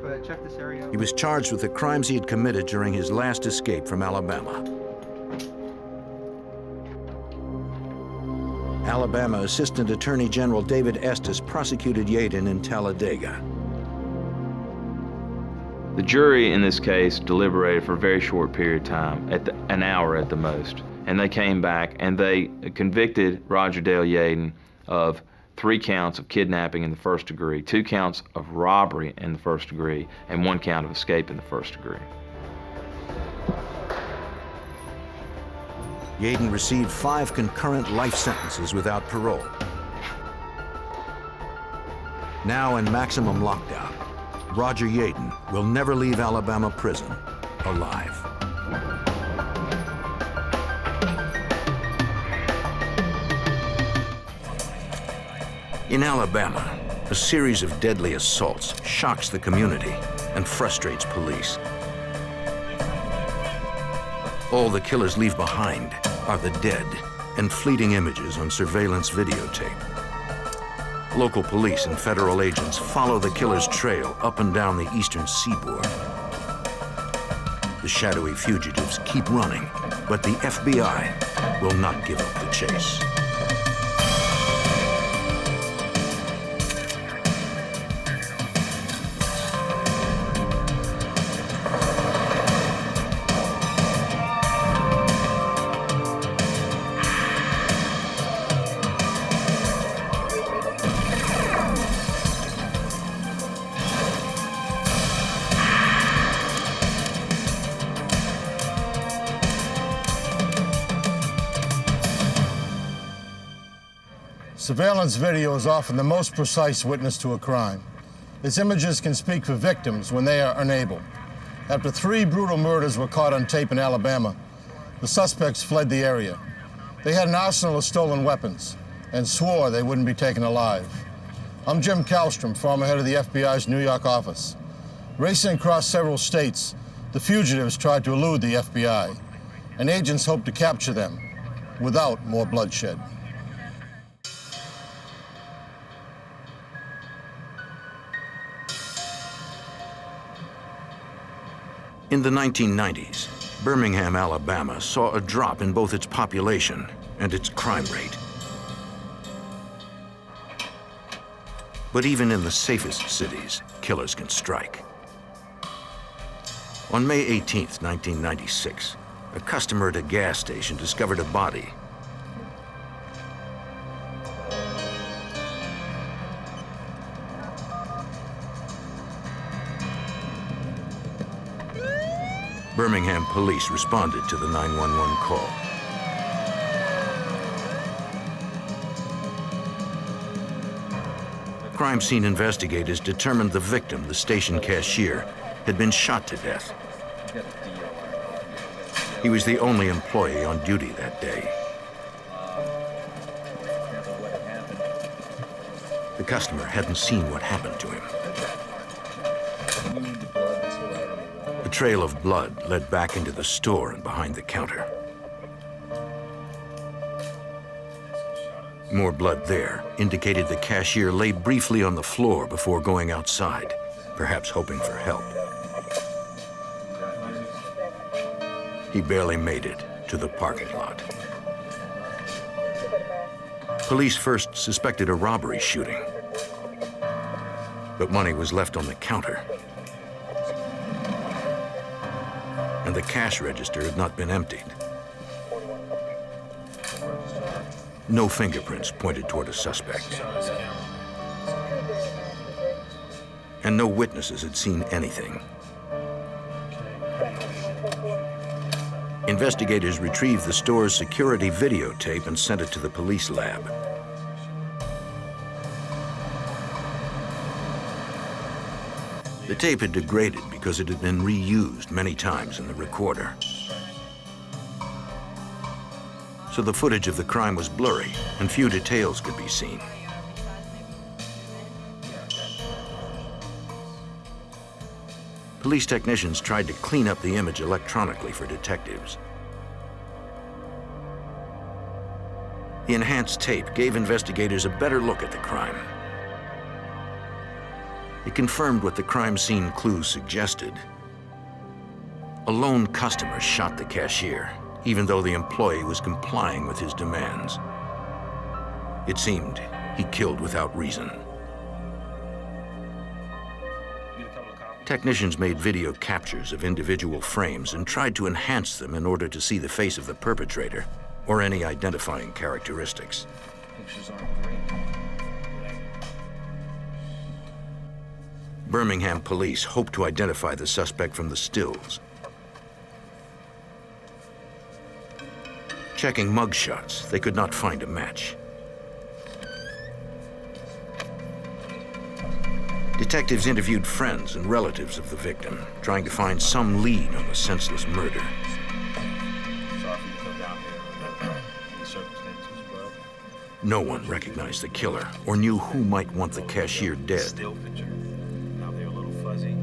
Go ahead, check this area. He was charged with the crimes he had committed during his last escape from Alabama. Alabama Assistant Attorney General David Estes prosecuted Yaden in Talladega. The jury in this case deliberated for a very short period of time, an hour at the most. And they came back and they convicted Roger Dale Yaden of 3 counts of kidnapping in the first degree, 2 counts of robbery in the first degree, and 1 count of escape in the first degree. Yaden received 5 concurrent life sentences without parole. Now in maximum lockdown, Roger Yaden will never leave Alabama prison alive. In Alabama, a series of deadly assaults shocks the community. and frustrates police. All the killers leave behind are the dead and fleeting images on surveillance videotape. Local police and federal agents follow the killer's trail up and down the eastern seaboard. The shadowy fugitives keep running, but the FBI will not give up the chase. Surveillance video is often the most precise witness to a crime. Its images can speak for victims when they are unable. After 3 brutal murders were caught on tape in Alabama, the suspects fled the area. They had an arsenal of stolen weapons and swore they wouldn't be taken alive. I'm Jim Kallstrom, former head of the FBI's New York office. Racing across several states, the fugitives tried to elude the FBI, and agents hoped to capture them without more bloodshed. In the 1990s, Birmingham, Alabama saw a drop in both its population and its crime rate. But even in the safest cities, killers can strike. On May 18th, 1996, a customer at a gas station discovered a body. Birmingham police responded to the 911 call. Crime scene investigators determined the victim, the station cashier, had been shot to death. He was the only employee on duty that day. The customer hadn't seen what happened to him. A trail of blood led back into the store and behind the counter. More blood there indicated the cashier lay briefly on the floor before going outside, perhaps hoping for help. He barely made it to the parking lot. Police first suspected a robbery shooting, but money was left on the counter, and the cash register had not been emptied. No fingerprints pointed toward a suspect, and no witnesses had seen anything. Investigators retrieved the store's security videotape and sent it to the police lab. The tape had degraded because it had been reused many times in the recorder. So the footage of the crime was blurry and few details could be seen. Police technicians tried to clean up the image electronically for detectives. The enhanced tape gave investigators a better look at the crime. It confirmed what the crime scene clues suggested. A lone customer shot the cashier, even though the employee was complying with his demands. It seemed he killed without reason. Technicians made video captures of individual frames and tried to enhance them in order to see the face of the perpetrator or any identifying characteristics. Pictures aren't great. Birmingham police hoped to identify the suspect from the stills. Checking mugshots, they could not find a match. Detectives interviewed friends and relatives of the victim, trying to find some lead on the senseless murder. Sorry for you to come down here under these circumstances, but No one recognized the killer or knew who might want the cashier dead. still picture. Now they're a little fuzzy.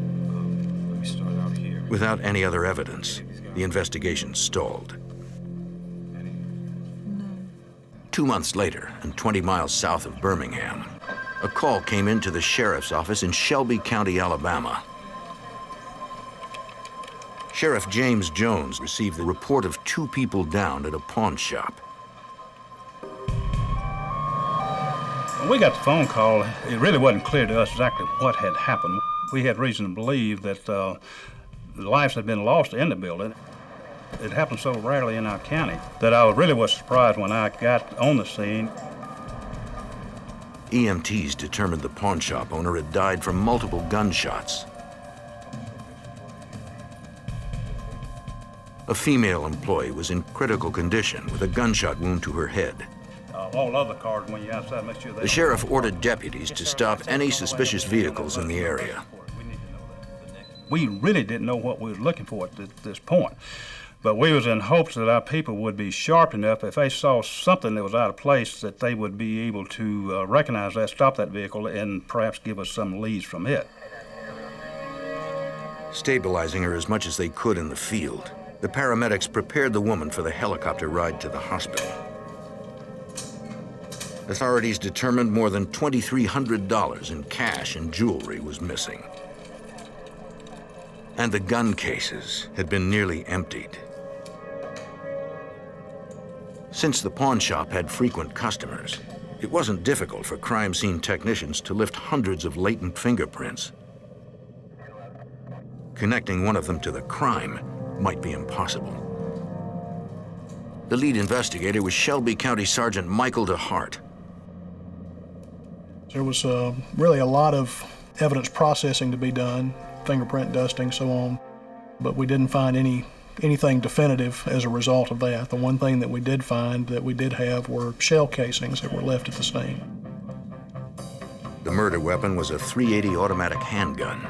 Without any other evidence, the investigation stalled. 2 months later, and 20 miles south of Birmingham, a call came into the sheriff's office in Shelby County, Alabama. Sheriff James Jones received the report of 2 people downed at a pawn shop. When we got the phone call, it really wasn't clear to us exactly what had happened. We had reason to believe that lives had been lost in the building. It happened so rarely in our county that I really was surprised when I got on the scene. EMTs determined the pawn shop owner had died from multiple gunshots. A female employee was in critical condition with a gunshot wound to her head. All other cars, when you're outside, make sure they... The sheriff ordered deputies to stop any suspicious vehicles in the area. We really didn't know what we were looking for at this point, but we was in hopes that our people would be sharp enough if they saw something that was out of place that they would be able to recognize that, stop that vehicle, and perhaps give us some leads from it. Stabilizing her as much as they could in the field, the paramedics prepared the woman for the helicopter ride to the hospital. Authorities determined more than $2,300 in cash and jewelry was missing. And the gun cases had been nearly emptied. Since the pawn shop had frequent customers, it wasn't difficult for crime scene technicians to lift hundreds of latent fingerprints. Connecting one of them to the crime might be impossible. The lead investigator was Shelby County Sergeant Michael DeHart. There was really a lot of evidence processing to be done, fingerprint dusting, so on, but we didn't find anything definitive as a result of that. The one thing that we did find that we did have were shell casings that were left at the scene. The murder weapon was a .380 automatic handgun.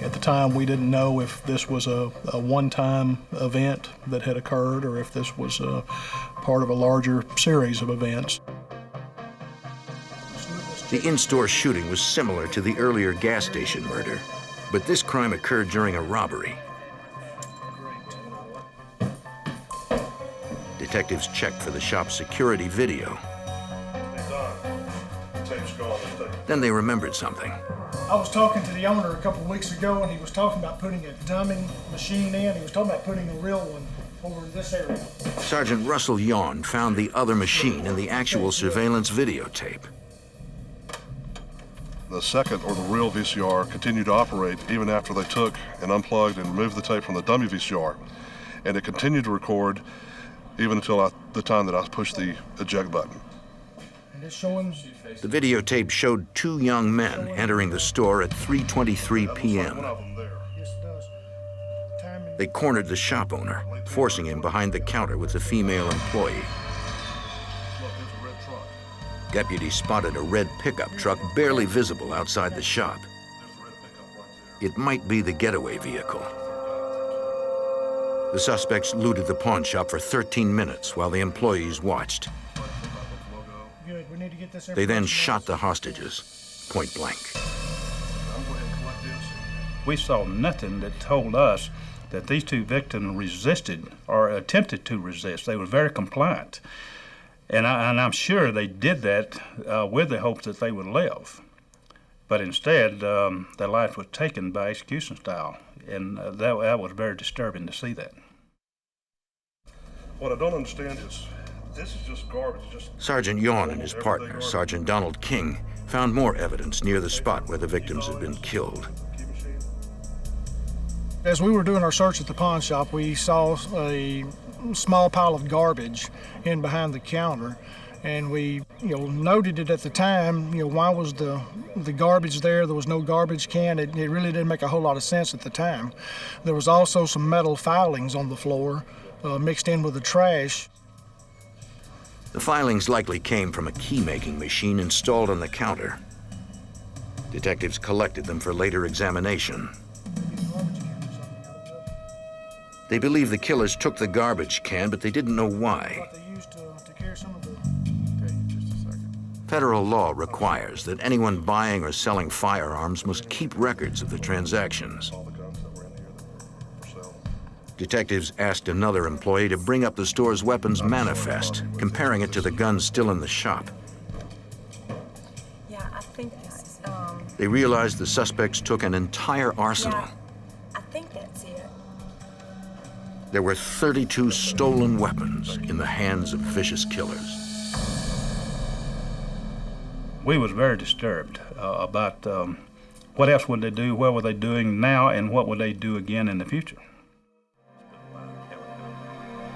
At the time, we didn't know if this was a one-time event that had occurred or if this was a part of a larger series of events. The in-store shooting was similar to the earlier gas station murder, but this crime occurred during a robbery. Detectives checked for the shop's security video. Then they remembered something. I was talking to the owner a couple of weeks ago, and he was talking about putting a dummy machine in. He was talking about putting a real one over in this area. Sergeant Russell Yawn found the other machine in the actual surveillance videotape. The second, or the real VCR, continued to operate even after they took and unplugged and removed the tape from the dummy VCR. And it continued to record even until the time that I pushed the eject button. The videotape showed 2 young men entering the store at 3:23 p.m. They cornered the shop owner, forcing him behind the counter with the female employee. Deputies spotted a red pickup truck barely visible outside the shop. It might be the getaway vehicle. The suspects looted the pawn shop for 13 minutes while the employees watched. They then shot the hostages, point blank. We saw nothing that told us that these 2 victims resisted or attempted to resist. They were very compliant. And I'm sure they did that with the hopes that they would live. But instead, their life was taken by execution style. And that was very disturbing to see that. What I don't understand is, this is just garbage. Sergeant Yawn and his partner, Sergeant Donald King, found more evidence near the spot where the victims had been killed. As we were doing our search at the pawn shop, we saw a small pile of garbage in behind the counter, and we noted it at the time. Why was the garbage there? There was no garbage can. It really didn't make a whole lot of sense at the time. There was also some metal filings on the floor mixed in with the trash. The filings likely came from a key-making machine installed on the counter. Detectives collected them for later examination. They believe the killers took the garbage can, but they didn't know why. Federal law requires that anyone buying or selling firearms must keep records of the transactions. Detectives asked another employee to bring up the store's weapons manifest, comparing it to the guns still in the shop. Yeah, I think that's, They realized the suspects took an entire arsenal. yeah, I think that's it. There were 32 stolen weapons in the hands of vicious killers. We was very disturbed about what else would they do, what were they doing now, and what would they do again in the future.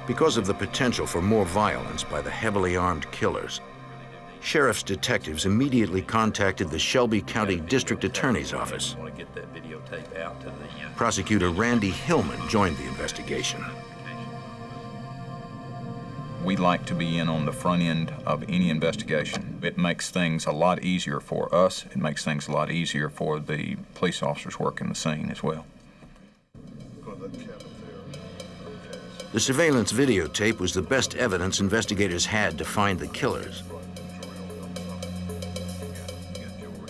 Because of the potential for more violence by the heavily armed killers, sheriff's detectives immediately contacted the Shelby County District Attorney's Office. Prosecutor Randy Hillman joined the investigation. We like to be in on the front end of any investigation. It makes things a lot easier for us. It makes things a lot easier for the police officers working the scene as well. The surveillance videotape was the best evidence investigators had to find the killers.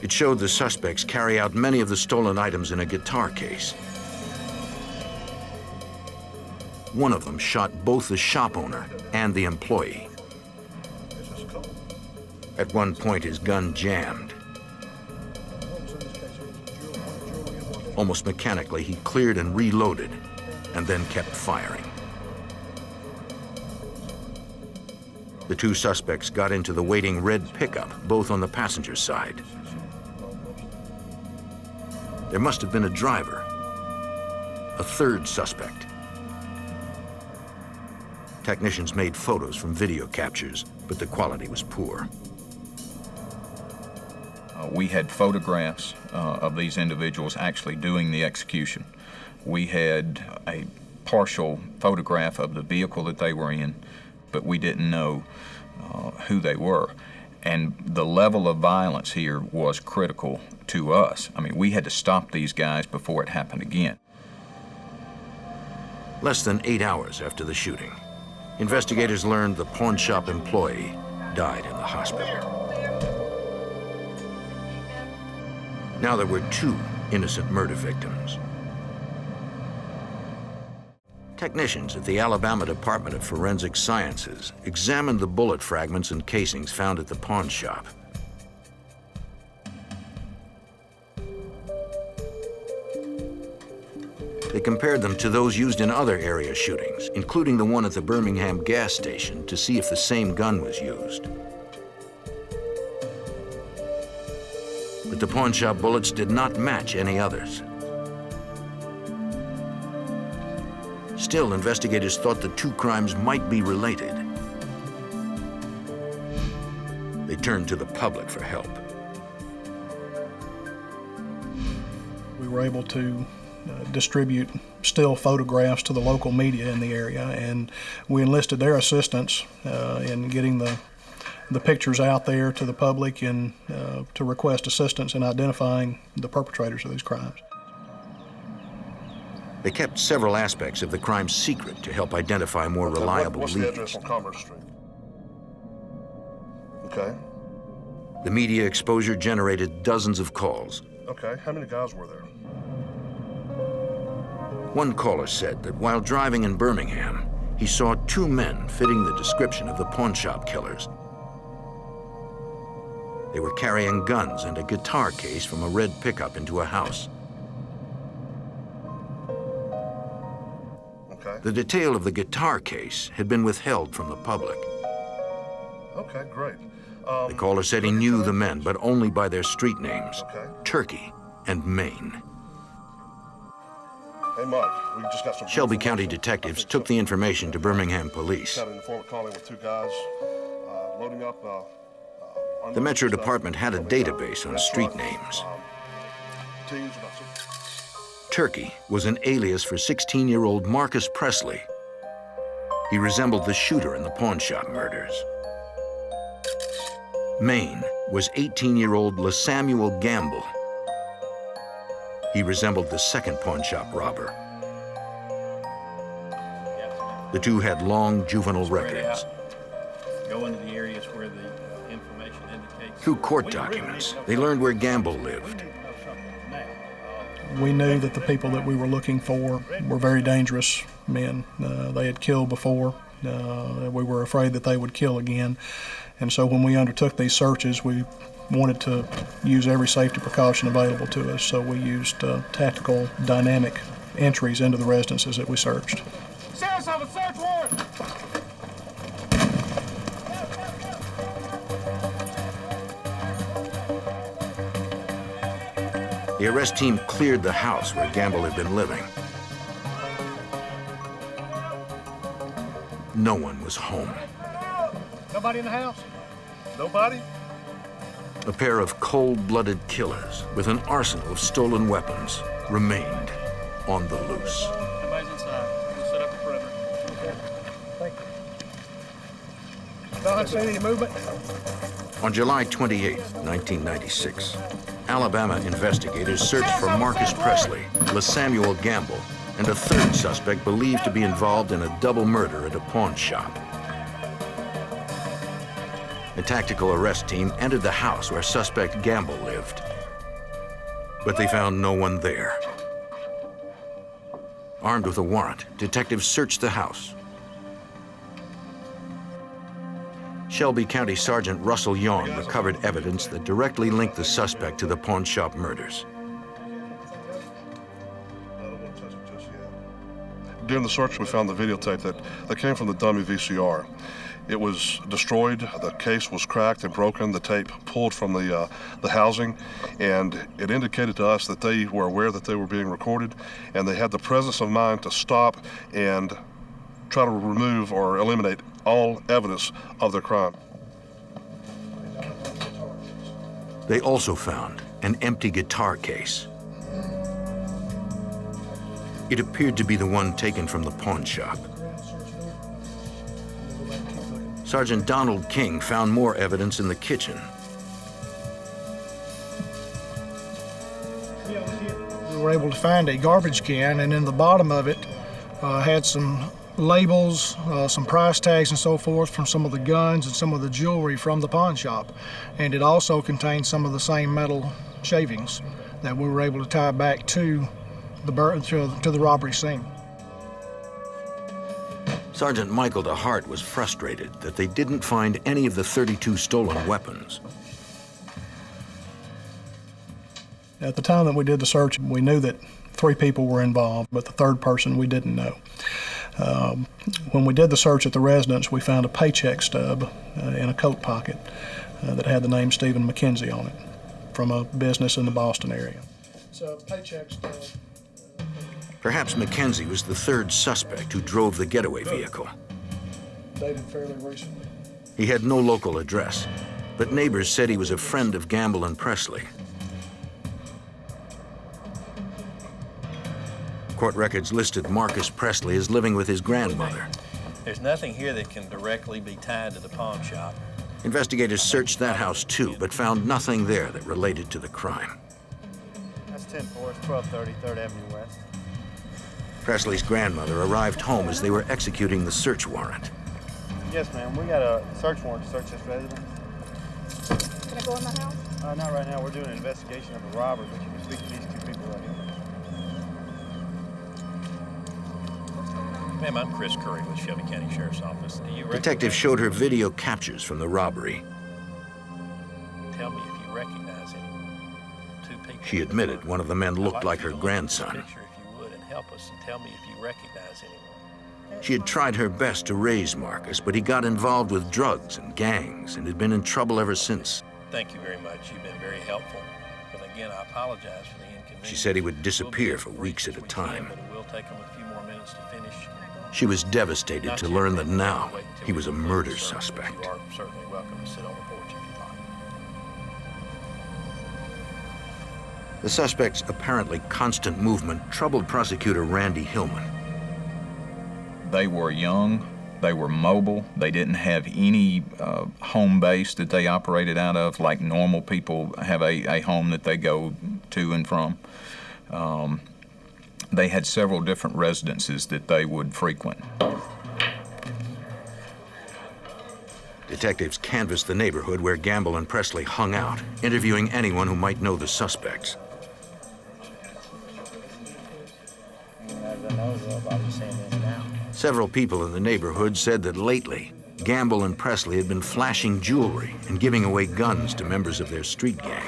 It showed the suspects carry out many of the stolen items in a guitar case. One of them shot both the shop owner and the employee. At one point, his gun jammed. Almost mechanically, he cleared and reloaded, and then kept firing. The two suspects got into the waiting red pickup, both on the passenger side. There must have been a driver, a third suspect. Technicians made photos from video captures, but the quality was poor. We had photographs of these individuals actually doing the execution. We had a partial photograph of the vehicle that they were in, but we didn't know who they were. And the level of violence here was critical to us. I mean, we had to stop these guys before it happened again. Less than 8 hours after the shooting, investigators learned the pawn shop employee died in the hospital. Now there were 2 innocent murder victims. Technicians at the Alabama Department of Forensic Sciences examined the bullet fragments and casings found at the pawn shop. They compared them to those used in other area shootings, including the one at the Birmingham gas station, to see if the same gun was used. But the pawn shop bullets did not match any others. Still, investigators thought the 2 crimes might be related. They turned to the public for help. We were able to distribute still photographs to the local media in the area, and we enlisted their assistance in getting the pictures out there to the public and to request assistance in identifying the perpetrators of these crimes. They kept several aspects of the crime secret to help identify more reliable What's leads. the address on Commerce Street? Okay. The media exposure generated dozens of calls. Okay, how many guys were there? One caller said that while driving in Birmingham, he saw 2 men fitting the description of the pawn shop killers. They were carrying guns and a guitar case from a red pickup into a house. Okay. The detail of the guitar case had been withheld from the public. Okay, great. The caller said he knew the men, but only by their street names, Okay. Turkey and Maine. Hey, Mike, we just got some... Shelby County detectives took the information to Birmingham police. Got an informant calling with 2 guys loading up... The Metro Department had a database on street names. Teams about Turkey was an alias for 16-year-old Marcus Presley. He resembled the shooter in the pawn shop murders. Maine was 18-year-old LaSamuel Gamble. He resembled the second pawn shop robber. The 2 had long juvenile records. Go into the areas where the information indicates... Through court documents, they learned where Gamble lived. We knew that the people that we were looking for were very dangerous men. They had killed before. We were afraid that they would kill again. And so when we undertook these searches, we wanted to use every safety precaution available to us. So we used tactical, dynamic entries into the residences that we searched. Sheriff's have a search warrant! The arrest team cleared the house where Gamble had been living. No one was home. Nobody in the house? Nobody? A pair of cold-blooded killers with an arsenal of stolen weapons remained on the loose. Everybody's inside. We'll set up a perimeter. Okay. Thank you. Don't see any movement? On July 28, 1996, Alabama investigators searched for Marcus Presley, LaSamuel Gamble, and a third suspect believed to be involved in a double murder at a pawn shop. A tactical arrest team entered the house where suspect Gamble lived, but they found no one there. Armed with a warrant, detectives searched the house. Shelby County Sergeant Russell Yawn recovered evidence that directly linked the suspect to the pawn shop murders. During the search, we found the videotape that came from the dummy VCR. It was destroyed, the case was cracked and broken, the tape pulled from the housing, and it indicated to us that they were aware that they were being recorded, and they had the presence of mind to stop and try to remove or eliminate all evidence of their crime. They also found an empty guitar case. It appeared to be the one taken from the pawn shop. Sergeant Donald King found more evidence in the kitchen. We were able to find a garbage can, and in the bottom of it had some labels, some price tags and so forth from some of the guns and some of the jewelry from the pawn shop. And it also contained some of the same metal shavings that we were able to tie back to the robbery scene. Sergeant Michael DeHart was frustrated that they didn't find any of the 32 stolen weapons. At the time that we did the search, we knew that 3 people were involved, but the third person we didn't know. When we did the search at the residence, we found a paycheck stub in a coat pocket that had the name Stephen McKenzie on it from a business in the Boston area. So paycheck stub. Perhaps McKenzie was the third suspect who drove the getaway vehicle. Dated fairly recently. He had no local address, but neighbors said he was a friend of Gamble and Presley. Court records listed Marcus Presley as living with his grandmother. There's nothing here that can directly be tied to the pawn shop. Investigators searched that house too, but found nothing there that related to the crime. That's 10-4, it's 1230 3rd Avenue West. Presley's grandmother arrived home as they were executing the search warrant. Yes, ma'am. We got a search warrant to search this residence. Can I go in the house? Not right now. We're doing an investigation of a robbery, but you can speak to these 2 people right here. Ma'am, I'm Chris Curry with Shelby County Sheriff's Office. Do you Detectives showed her video captures from the robbery. Tell me if you recognize anyone. 2 people. She admitted one of the men looked like her grandson. Picture if you would and help us and tell me if you recognize anyone. She had tried her best to raise Marcus, but he got involved with drugs and gangs and had been in trouble ever since. Thank you very much. You've been very helpful. And again, I apologize for the inconvenience. She said he would disappear for weeks at a time. But it will take him a few more minutes to finish. She was devastated to learn that now he was a murder suspect. You are certainly welcome to sit on the porch if you'd like. The suspect's apparently constant movement troubled prosecutor Randy Hillman. They were young, they were mobile, they didn't have any home base that they operated out of like normal people have a home that they go to and from. They had several different residences that they would frequent. Detectives canvassed the neighborhood where Gamble and Presley hung out, interviewing anyone who might know the suspects. Several people in the neighborhood said that lately, Gamble and Presley had been flashing jewelry and giving away guns to members of their street gang.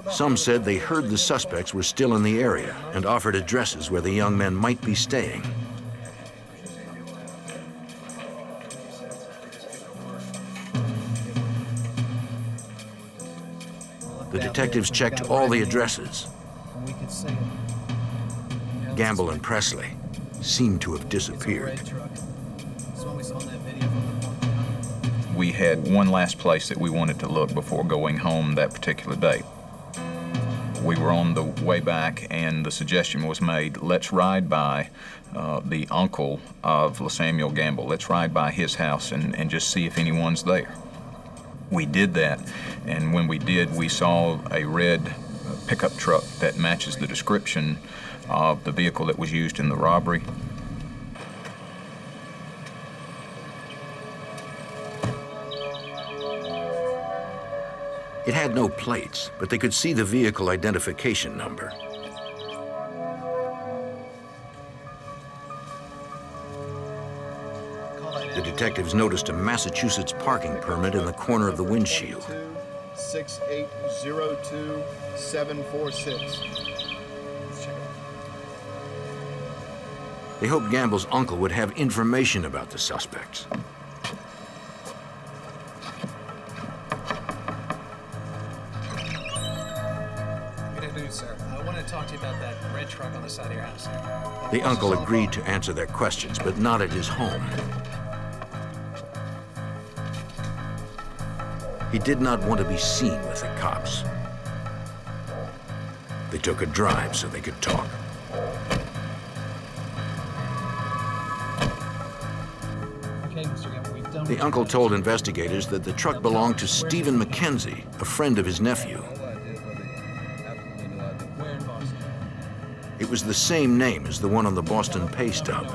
Some said they heard the suspects were still in the area and offered addresses where the young men might be staying. The detectives checked all the addresses. Gamble and Presley seemed to have disappeared. We had one last place that we wanted to look before going home that particular day. We were on the way back, and the suggestion was made, let's ride by the uncle of LaSamuel Gamble. Let's ride by his house and just see if anyone's there. We did that, and when we did, we saw a red pickup truck that matches the description of the vehicle that was used in the robbery. It had no plates, but they could see the vehicle identification number. The detectives noticed a Massachusetts parking permit in the corner of the windshield. 6802746. They hoped Gamble's uncle would have information about the suspects. Good afternoon, sir. I want to talk to you about that red truck on the side of your house. The uncle agreed to answer their questions, but not at his home. He did not want to be seen with the cops. They took a drive so they could talk. Okay, Mr. Gamble, we've done. The uncle told investigators that the truck belonged to Stephen McKenzie, a friend of his nephew. Where in Boston? It was the same name as the one on the Boston pay stub.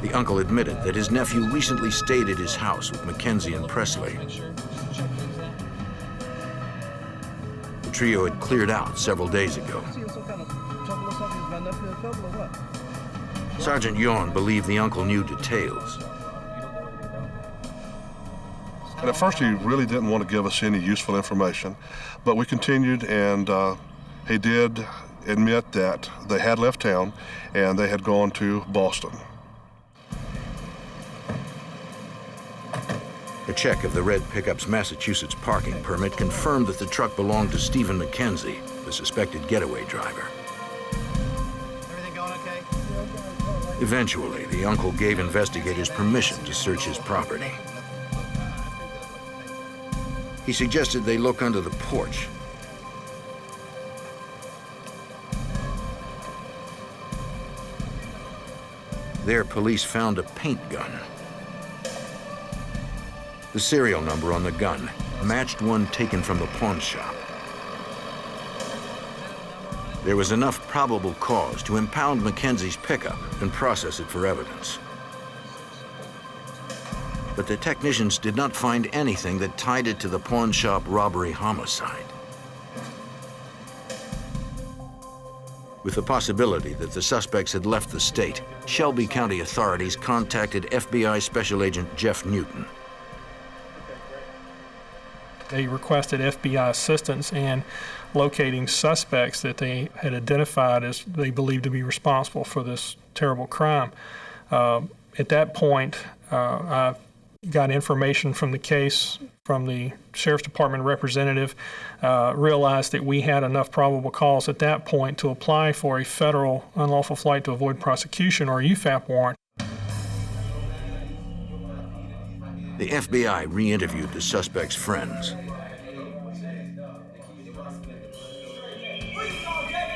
The uncle admitted that his nephew recently stayed at his house with McKenzie and Presley. The trio had cleared out several days ago. Sergeant Yawn believed the uncle knew details. And at first he really didn't want to give us any useful information, but we continued, and he did admit that they had left town and they had gone to Boston. A check of the red pickup's Massachusetts parking permit confirmed that the truck belonged to Stephen McKenzie, the suspected getaway driver. Everything going okay? Eventually, the uncle gave investigators permission to search his property. He suggested they look under the porch. There, police found a paint gun. The serial number on the gun matched one taken from the pawn shop. There was enough probable cause to impound McKenzie's pickup and process it for evidence. But the technicians did not find anything that tied it to the pawn shop robbery homicide. With the possibility that the suspects had left the state, Shelby County authorities contacted FBI Special Agent Jeff Newton. They requested FBI assistance in locating suspects that they had identified as they believed to be responsible for this terrible crime. At that point, I got information from the case from the Sheriff's Department representative, realized that we had enough probable cause at that point to apply for a federal unlawful flight to avoid prosecution, or UFAP warrant. The FBI re-interviewed the suspect's friends.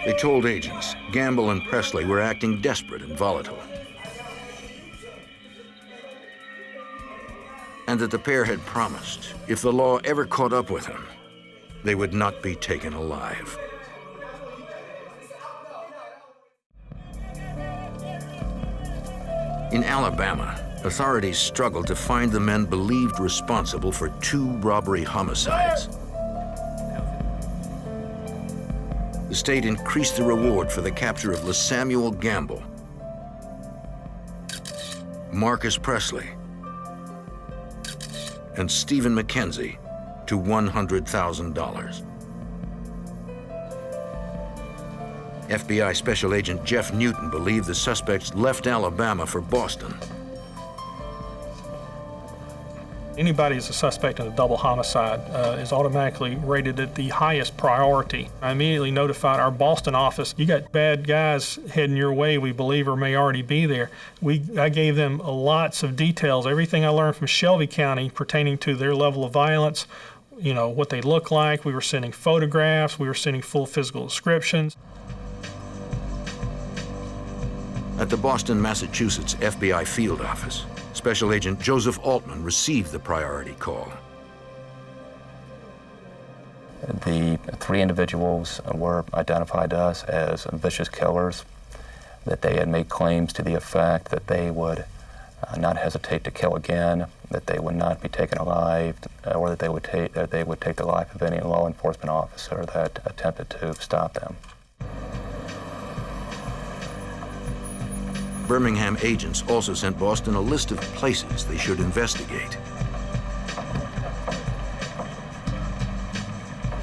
They told agents Gamble and Presley were acting desperate and volatile, and that the pair had promised, if the law ever caught up with them, they would not be taken alive. In Alabama, authorities struggled to find the men believed responsible for 2 robbery homicides. The state increased the reward for the capture of LeSamuel Gamble, Marcus Presley, and Stephen McKenzie to $100,000. FBI Special Agent Jeff Newton believed the suspects left Alabama for Boston. Anybody who's a suspect in a double homicide is automatically rated at the highest priority. I immediately notified our Boston office, you got bad guys heading your way we believe or may already be there. I gave them lots of details, everything I learned from Shelby County pertaining to their level of violence, you know, what they look like. We were sending photographs, we were sending full physical descriptions. At the Boston, Massachusetts FBI field office, Special Agent Joseph Altman received the priority call. The 3 individuals were identified to us as vicious killers, that they had made claims to the effect that they would not hesitate to kill again, that they would not be taken alive, or that they would take the life of any law enforcement officer that attempted to stop them. Birmingham agents also sent Boston a list of places they should investigate.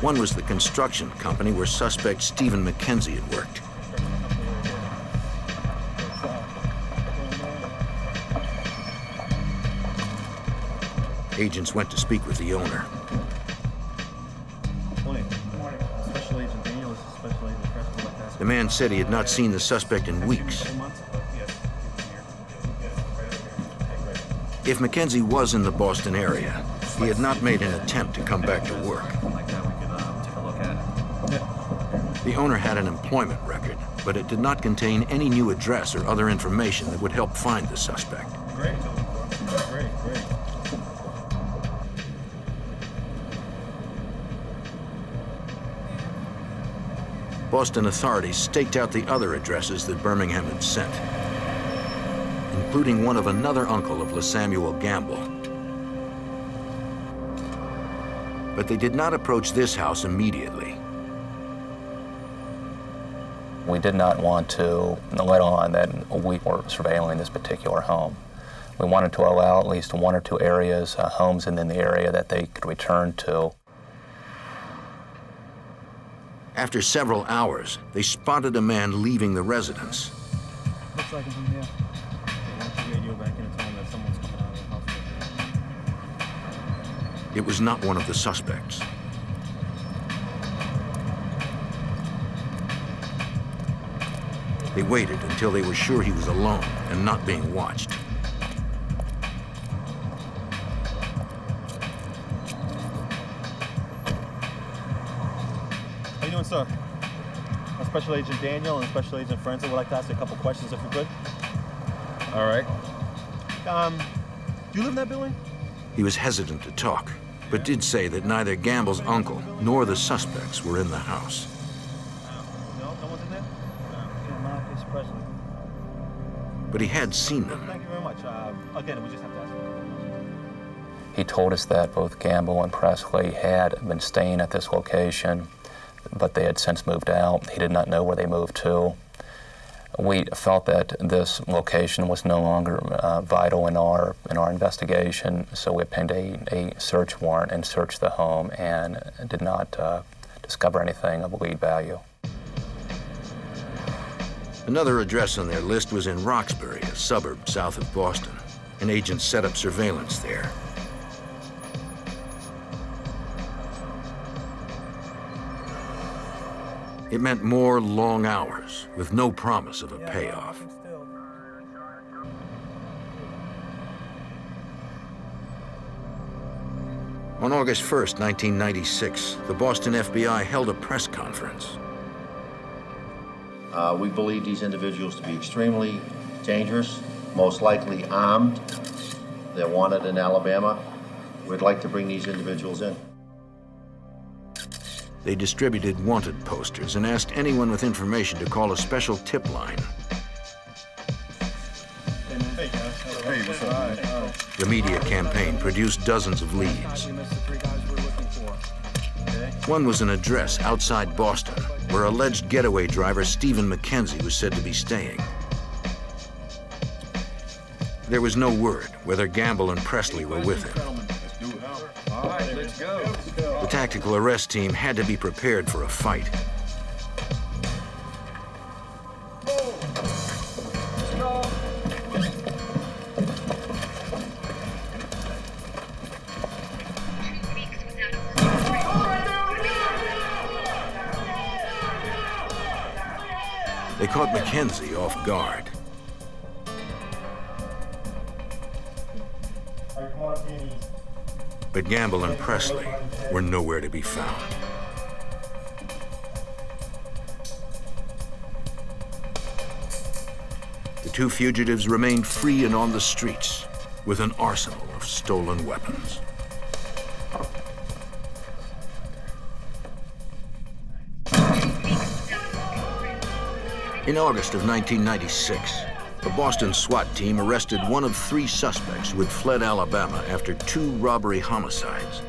One was the construction company where suspect Stephen McKenzie had worked. Agents went to speak with the owner. Special Agent Daniel, this is Special Agent Preston. The man said he had not seen the suspect in weeks. If McKenzie was in the Boston area, he had not made an attempt to come back to work. The owner had an employment record, but it did not contain any new address or other information that would help find the suspect. Great. Boston authorities staked out the other addresses that Birmingham had sent, including one of another uncle of LeSamuel Gamble. But they did not approach this house immediately. We did not want to let on that we were surveilling this particular home. We wanted to allow at least 1 or 2 areas, homes in the area that they could return to. After several hours, they spotted a man leaving the residence. Looks like him from here. Radio back in and tell him that someone's coming out of the house. It was not one of the suspects. They waited until they were sure he was alone and not being watched. How you doing, sir? I'm Special Agent Daniel and Special Agent Frenzel would like to ask you a couple questions if we could. All right. Do you live in that building? He was hesitant to talk, but did say that neither Gamble's uncle nor the suspects were in the house. No one's in there? Marcus Presley. But he had seen them. Thank you very much. Again, we just have to ask you. He told us that both Gamble and Presley had been staying at this location, but they had since moved out. He did not know where they moved to. We felt that this location was no longer vital in our investigation, so we obtained a search warrant and searched the home and did not discover anything of lead value. Another address on their list was in Roxbury, a suburb south of Boston. An agent set up surveillance there. It meant more long hours with no promise of a payoff. On August 1st, 1996, the Boston FBI held a press conference. We believe these individuals to be extremely dangerous, most likely armed. They're wanted in Alabama. We'd like to bring these individuals in. They distributed wanted posters and asked anyone with information to call a special tip line. Hey, Hey, what's up? The media campaign produced dozens of leads. One was an address outside Boston where alleged getaway driver Stephen McKenzie was said to be staying. There was no word whether Gamble and Presley were with him. All right, let's go. The tactical arrest team had to be prepared for a fight. They caught McKenzie off guard. But Gamble and Presley were nowhere to be found. The two fugitives remained free and on the streets with an arsenal of stolen weapons. In August of 1996, the Boston SWAT team arrested one of 3 suspects who had fled Alabama after 2 robbery homicides.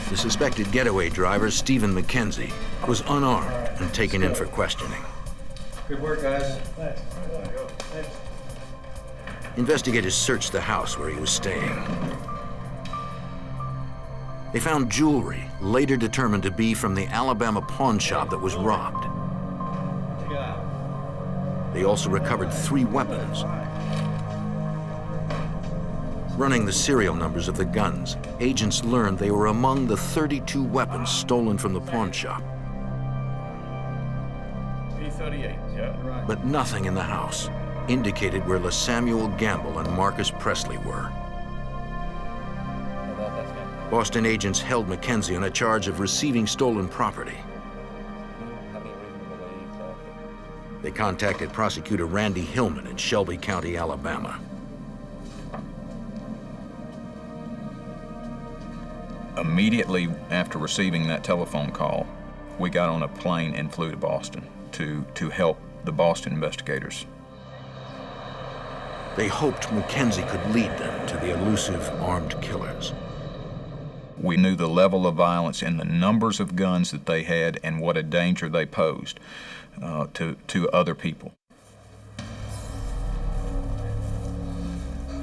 The suspected getaway driver, Stephen McKenzie, was unarmed and taken in for questioning. Good work, guys. Investigators searched the house where he was staying. They found jewelry, later determined to be from the Alabama pawn shop that was robbed. They also recovered 3 weapons. Running the serial numbers of the guns, agents learned they were among the 32 weapons stolen from the pawn shop. But nothing in the house indicated where LaSamuel Gamble and Marcus Presley were. Boston agents held McKenzie on a charge of receiving stolen property. They contacted prosecutor Randy Hillman in Shelby County, Alabama. Immediately after receiving that telephone call, we got on a plane and flew to Boston to help the Boston investigators. They hoped McKenzie could lead them to the elusive armed killers. We knew the level of violence and the numbers of guns that they had and what a danger they posed to other people.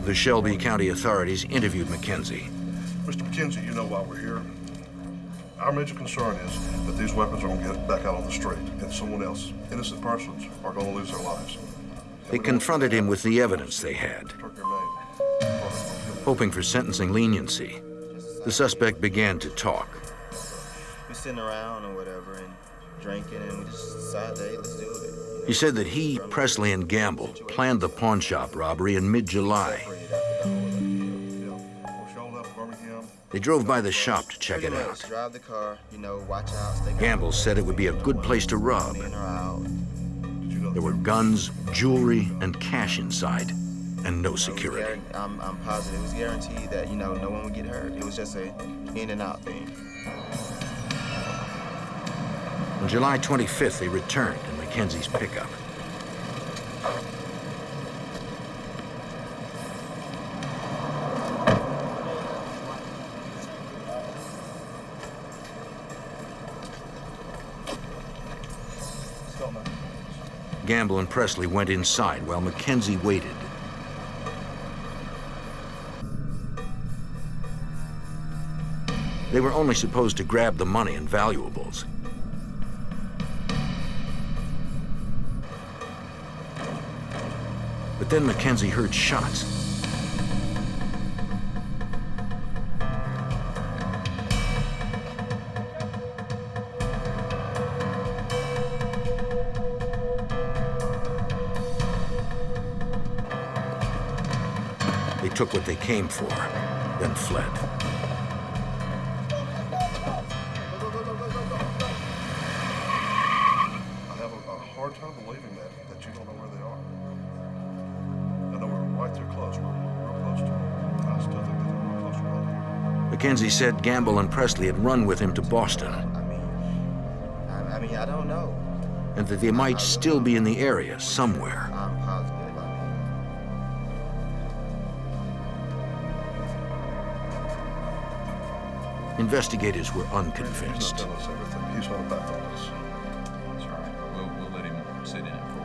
The Shelby County authorities interviewed McKenzie. Mr. McKenzie, you know why we're here. Our major concern is that these weapons are going to get back out on the street, and someone else, innocent persons, are going to lose their lives. They confronted him with the evidence they had. Hoping for sentencing leniency, the suspect began to talk. We're sitting around or whatever and drinking, and we just decided, hey, let's do it. He said that he, Presley, and Gamble planned the pawn shop robbery in mid-July. They drove by the shop to check it out. Drive the car, watch out, stay Gamble said it would be a good place to rob. There were guns, jewelry, and cash inside, and no security. I'm positive. It was guaranteed that, no one would get hurt. It was just a in and out thing. On July 25th, they returned in McKenzie's pickup. Gamble and Presley went inside while McKenzie waited. They were only supposed to grab the money and valuables. But then McKenzie heard shots. They took what they came for, then fled. I have a hard time believing that you don't know where they are. I know we're right there close. We're real close to them. I still think that they're real close around here. McKenzie said Gamble and Presley had run with him to Boston. I mean, I don't know. and that they might still be in the area somewhere. I'm positive about it. Investigators were He's unconvinced. not telling us everything. He's not a pathologist. That's right. We'll let him sit in it for a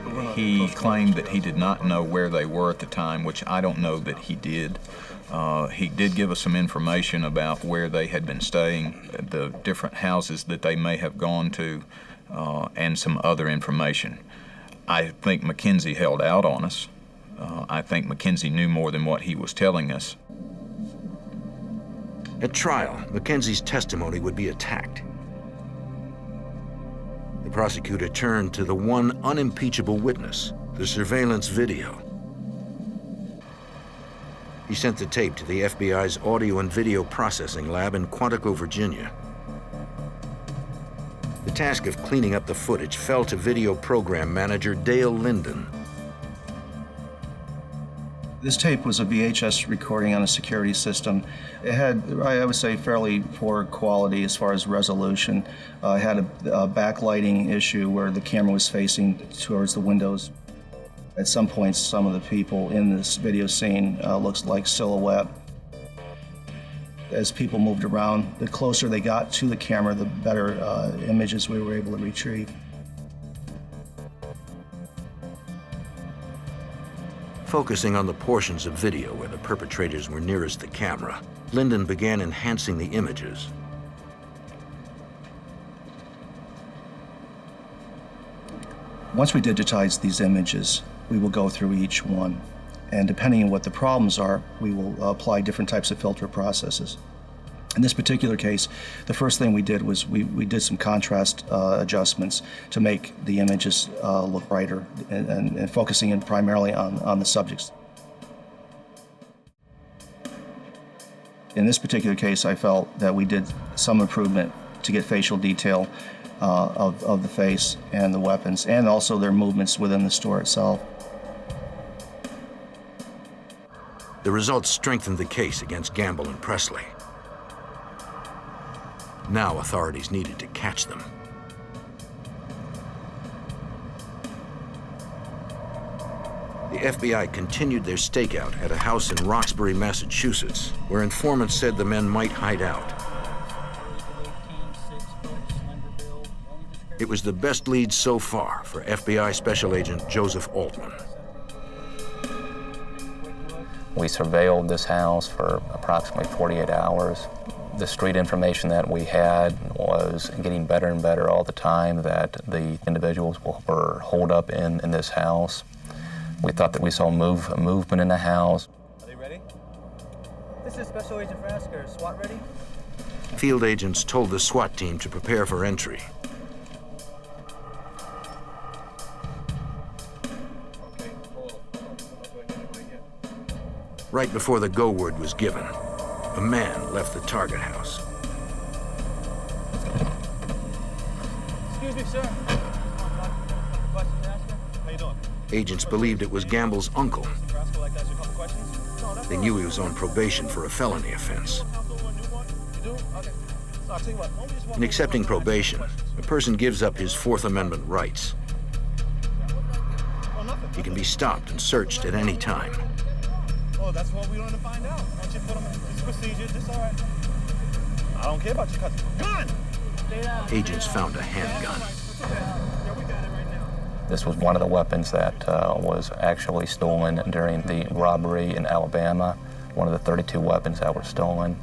But we're while. not He supposed to claimed that he discuss did not know where they were at the time, which I don't know that he did. He did give us some information about where they had been staying, the different houses that they may have gone to, and some other information. I think Mackenzie held out on us. I think Mackenzie knew more than what he was telling us. At trial, Mackenzie's testimony would be attacked. The prosecutor turned to the one unimpeachable witness, the surveillance video. He sent the tape to the FBI's audio and video processing lab in Quantico, Virginia. The task of cleaning up the footage fell to video program manager Dale Linden. This tape was a VHS recording on a security system. It had, I would say, fairly poor quality as far as resolution. It had a backlighting issue where the camera was facing towards the windows. At some points, some of the people in this video scene looks like silhouette. As people moved around, the closer they got to the camera, the better images we were able to retrieve. Focusing on the portions of video where the perpetrators were nearest the camera, Linden began enhancing the images. Once we digitize these images, we will go through each one. And depending on what the problems are, we will apply different types of filter processes. In this particular case, the first thing we did was we did some contrast adjustments to make the images look brighter and focusing in primarily on the subjects. In this particular case, I felt that we did some improvement to get facial detail of the face and the weapons, and also their movements within the store itself. The results strengthened the case against Gamble and Presley. Now authorities needed to catch them. The FBI continued their stakeout at a house in Roxbury, Massachusetts, where informants said the men might hide out. It was the best lead so far for FBI Special Agent Joseph Altman. We surveilled this house for approximately 48 hours. The street information that we had was getting better and better all the time, that the individuals were holed up in this house. We thought that we saw movement in the house. Are they ready? This is Special Agent Frasker. SWAT ready? Field agents told the SWAT team to prepare for entry. Right before the go word was given, a man left the target house. Excuse me, sir. How you doing? Agents believed it was Gamble's uncle. They knew he was on probation for a felony offense. In accepting probation, a person gives up his Fourth Amendment rights. He can be stopped and searched at any time. Oh, that's what we want to find out. Why don't you put them in this procedure? This all right. I don't care about your cousin. Gun! Agents found a handgun. This was one of the weapons that was actually stolen during the robbery in Alabama, one of the 32 weapons that were stolen.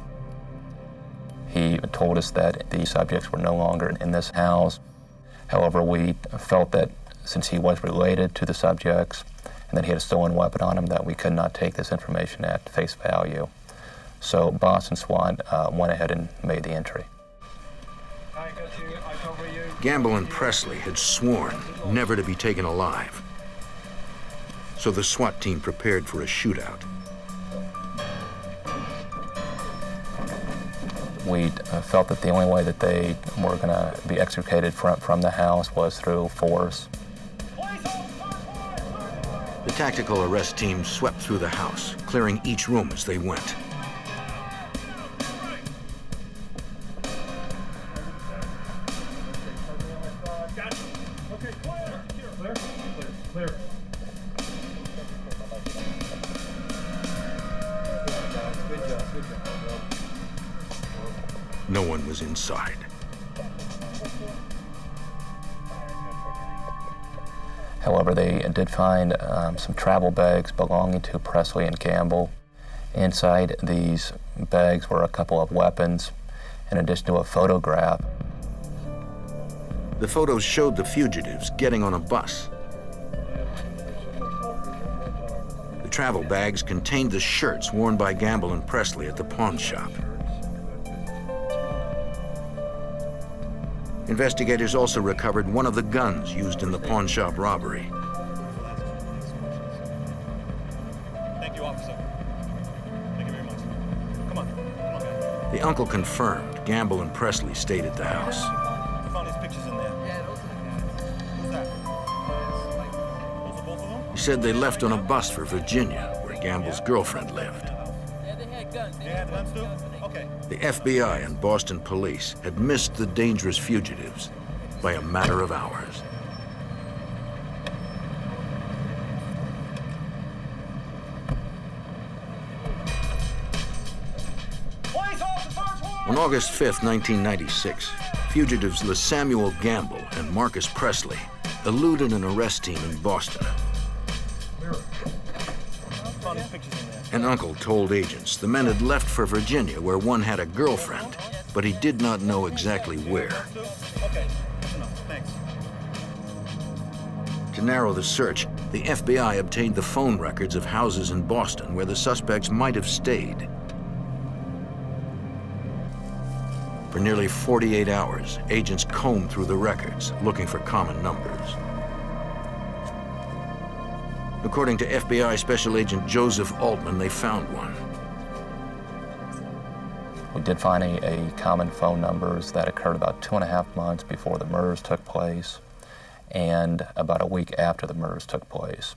He told us that the subjects were no longer in this house. However, we felt that since he was related to the subjects and that he had a stolen weapon on him, that we could not take this information at face value. So Boston SWAT went ahead and made the entry. Gamble and Presley had sworn never to be taken alive. So the SWAT team prepared for a shootout. We felt that the only way that they were going to be extricated from the house was through force. The tactical arrest team swept through the house, clearing each room as they went. Clear. Good job, good job. No one was inside. However, they did find some travel bags belonging to Presley and Campbell. Inside these bags were a couple of weapons, in addition to a photograph. The photos showed the fugitives getting on a bus. The travel bags contained the shirts worn by Gamble and Presley at the pawn shop. Investigators also recovered one of the guns used in the pawn shop robbery. Thank you, officer. Thank you very much. Come on. Come on, guys. The uncle confirmed Gamble and Presley stayed at the house. You found these pictures in there. Yeah, those are the guys. Who's that? Those are both of them? He said they left on a bus for Virginia, where Gamble's girlfriend lived. Yeah, they had guns. They had guns too? Okay. The FBI and Boston police had missed the dangerous fugitives by a matter of hours. On August 5th, 1996, fugitives LeSamuel Gamble and Marcus Presley eluded an arrest team in Boston. Found these pictures in there. An uncle told agents the men had left for Virginia, where one had a girlfriend, but he did not know exactly where. Okay, that's enough. Thanks. To narrow the search, the FBI obtained the phone records of houses in Boston where the suspects might have stayed. For nearly 48 hours, agents combed through the records, looking for common numbers. According to FBI Special Agent Joseph Altman, they found one. We did find a common phone numbers that occurred about 2.5 months before the murders took place and about a week after the murders took place.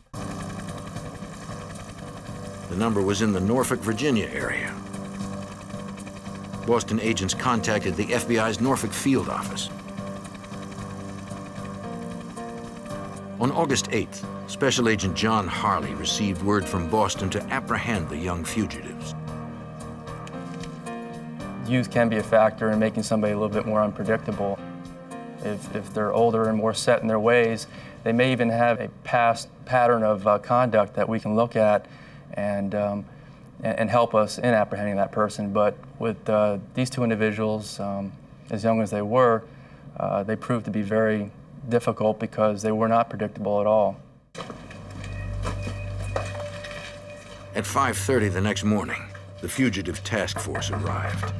The number was in the Norfolk, Virginia area. Boston agents contacted the FBI's Norfolk field office. On August 8th, Special Agent John Harley received word from Boston to apprehend the young fugitives. Youth can be a factor in making somebody a little bit more unpredictable. If they're older and more set in their ways, they may even have a past pattern of conduct that we can look at and help us in apprehending that person. But with these two individuals, as young as they were, they proved to be very difficult because they were not predictable at all. At 5:30 the next morning, the fugitive task force arrived.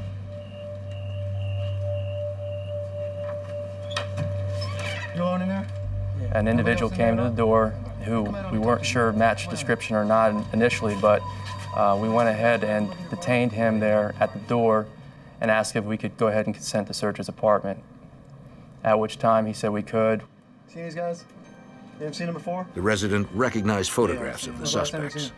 You alone in there? An individual came to the door who we weren't sure matched description or not initially, but we went ahead and detained him there at the door and asked if we could go ahead and consent to search his apartment, at which time he said we could. Seen these guys? You ever seen them before? The resident recognized photographs of the suspects.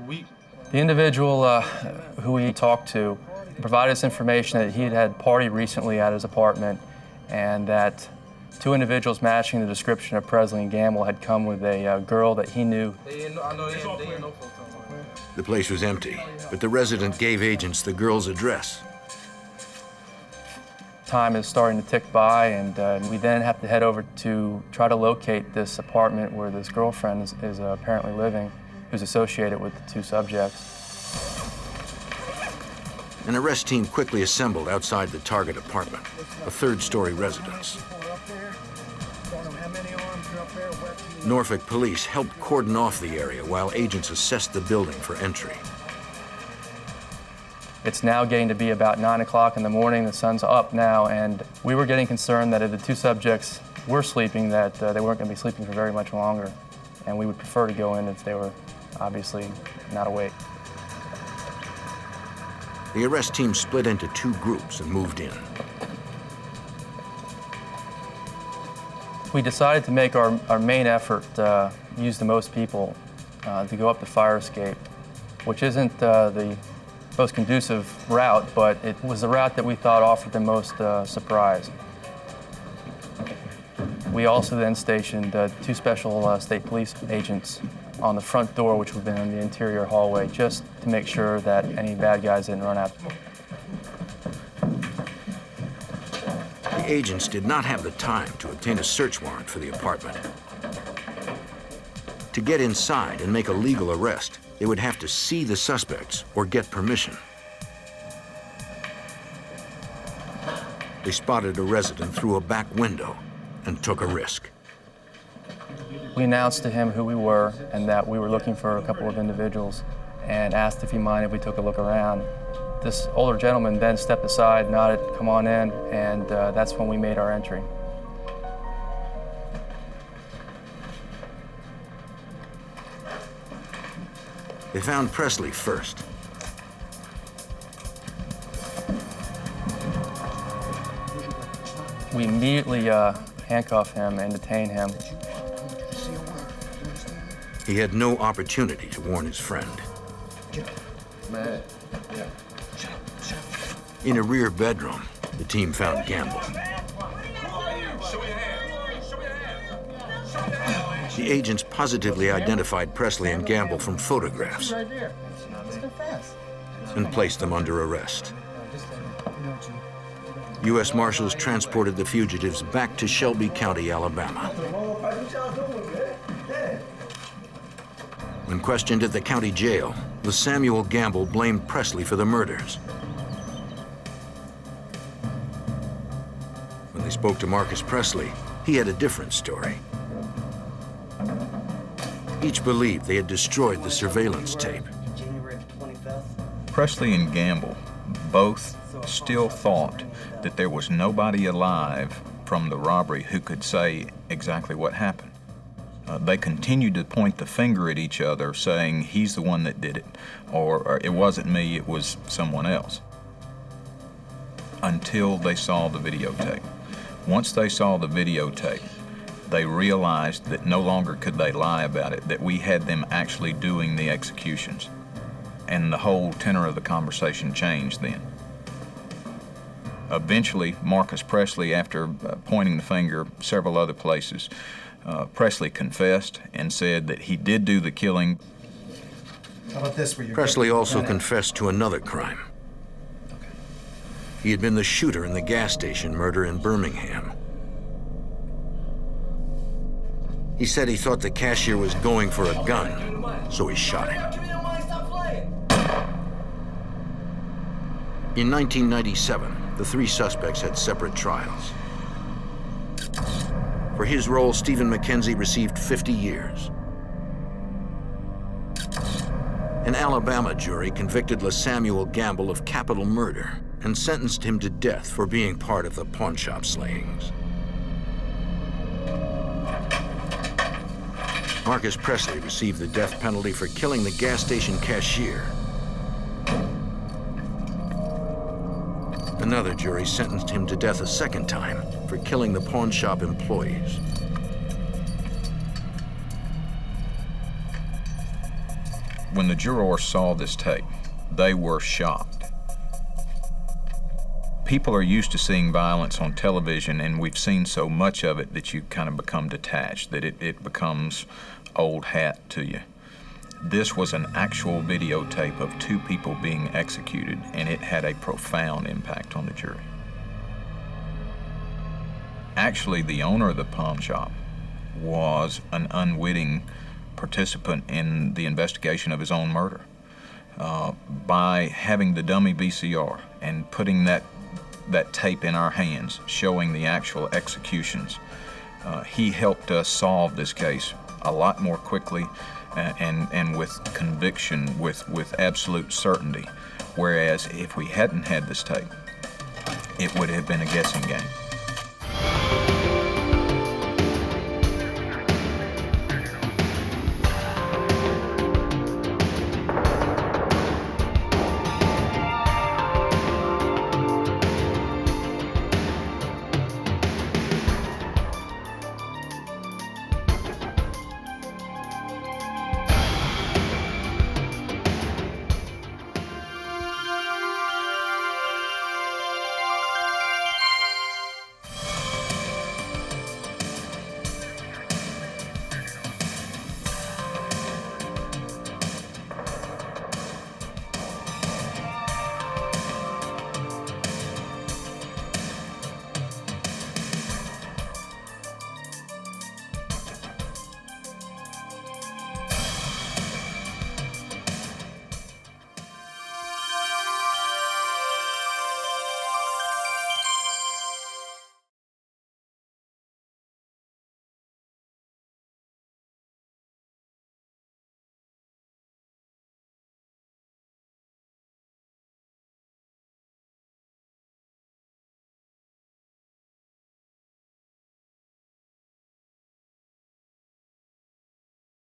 The individual who we talked to provided us information that he had had a party recently at his apartment and that two individuals matching the description of Presley and Gamble had come with a girl that he knew. The place was empty, but the resident gave agents the girl's address. Time is starting to tick by, and we then have to head over to try to locate this apartment where this girlfriend is apparently living, who's associated with the two subjects. An arrest team quickly assembled outside the target apartment, a third-story residence. Norfolk police helped cordon off the area while agents assessed the building for entry. It's now getting to be about 9 o'clock in the morning. The sun's up now, and we were getting concerned that if the two subjects were sleeping, that they weren't going to be sleeping for very much longer, and we would prefer to go in if they were obviously not awake. The arrest team split into two groups and moved in. We decided to make our main effort use the most people to go up the fire escape, which isn't the most conducive route, but it was the route that we thought offered the most surprise. We also then stationed 2 special state police agents on the front door, which would have been in the interior hallway, just to make sure that any bad guys didn't run out. The agents did not have the time to obtain a search warrant for the apartment. To get inside and make a legal arrest, they would have to see the suspects or get permission. They spotted a resident through a back window and took a risk. We announced to him who we were and that we were looking for a couple of individuals and asked if he minded if we took a look around. This older gentleman then stepped aside, nodded, "Come on in," and that's when we made our entry. They found Presley first. We immediately handcuffed him and detained him. He had no opportunity to warn his friend. In a rear bedroom, the team found Gamble. The agents positively identified Presley and Gamble from photographs and placed them under arrest. U.S. Marshals transported the fugitives back to Shelby County, Alabama. When questioned at the county jail, Samuel Gamble blamed Presley for the murders. When they spoke to Marcus Presley, he had a different story. Each believed they had destroyed the surveillance tape. Presley and Gamble both still thought that there was nobody alive from the robbery who could say exactly what happened. They continued to point the finger at each other, saying, "He's the one that did it," or "It wasn't me, it was someone else," until they saw the videotape. Once they saw the videotape, they realized that no longer could they lie about it, that we had them actually doing the executions. And the whole tenor of the conversation changed then. Eventually, Marcus Presley, after pointing the finger several other places, Presley confessed and said that he did do the killing. How about this? Presley also confessed to another crime. He had been the shooter in the gas station murder in Birmingham. He said he thought the cashier was going for a gun, so he shot him. In 1997, the 3 suspects had separate trials. For his role, Stephen McKenzie received 50 years. An Alabama jury convicted Samuel Gamble of capital murder and sentenced him to death for being part of the pawnshop slayings. Marcus Presley received the death penalty for killing the gas station cashier. Another jury sentenced him to death a second time for killing the pawnshop employees. When the jurors saw this tape, they were shocked. People are used to seeing violence on television, and we've seen so much of it that you kind of become detached, that it becomes old hat to you. This was an actual videotape of 2 people being executed, and it had a profound impact on the jury. Actually, the owner of the pawn shop was an unwitting participant in the investigation of his own murder. By having the dummy VCR and putting that tape in our hands, showing the actual executions, he helped us solve this case a lot more quickly and with conviction, with absolute certainty. Whereas if we hadn't had this tape, it would have been a guessing game.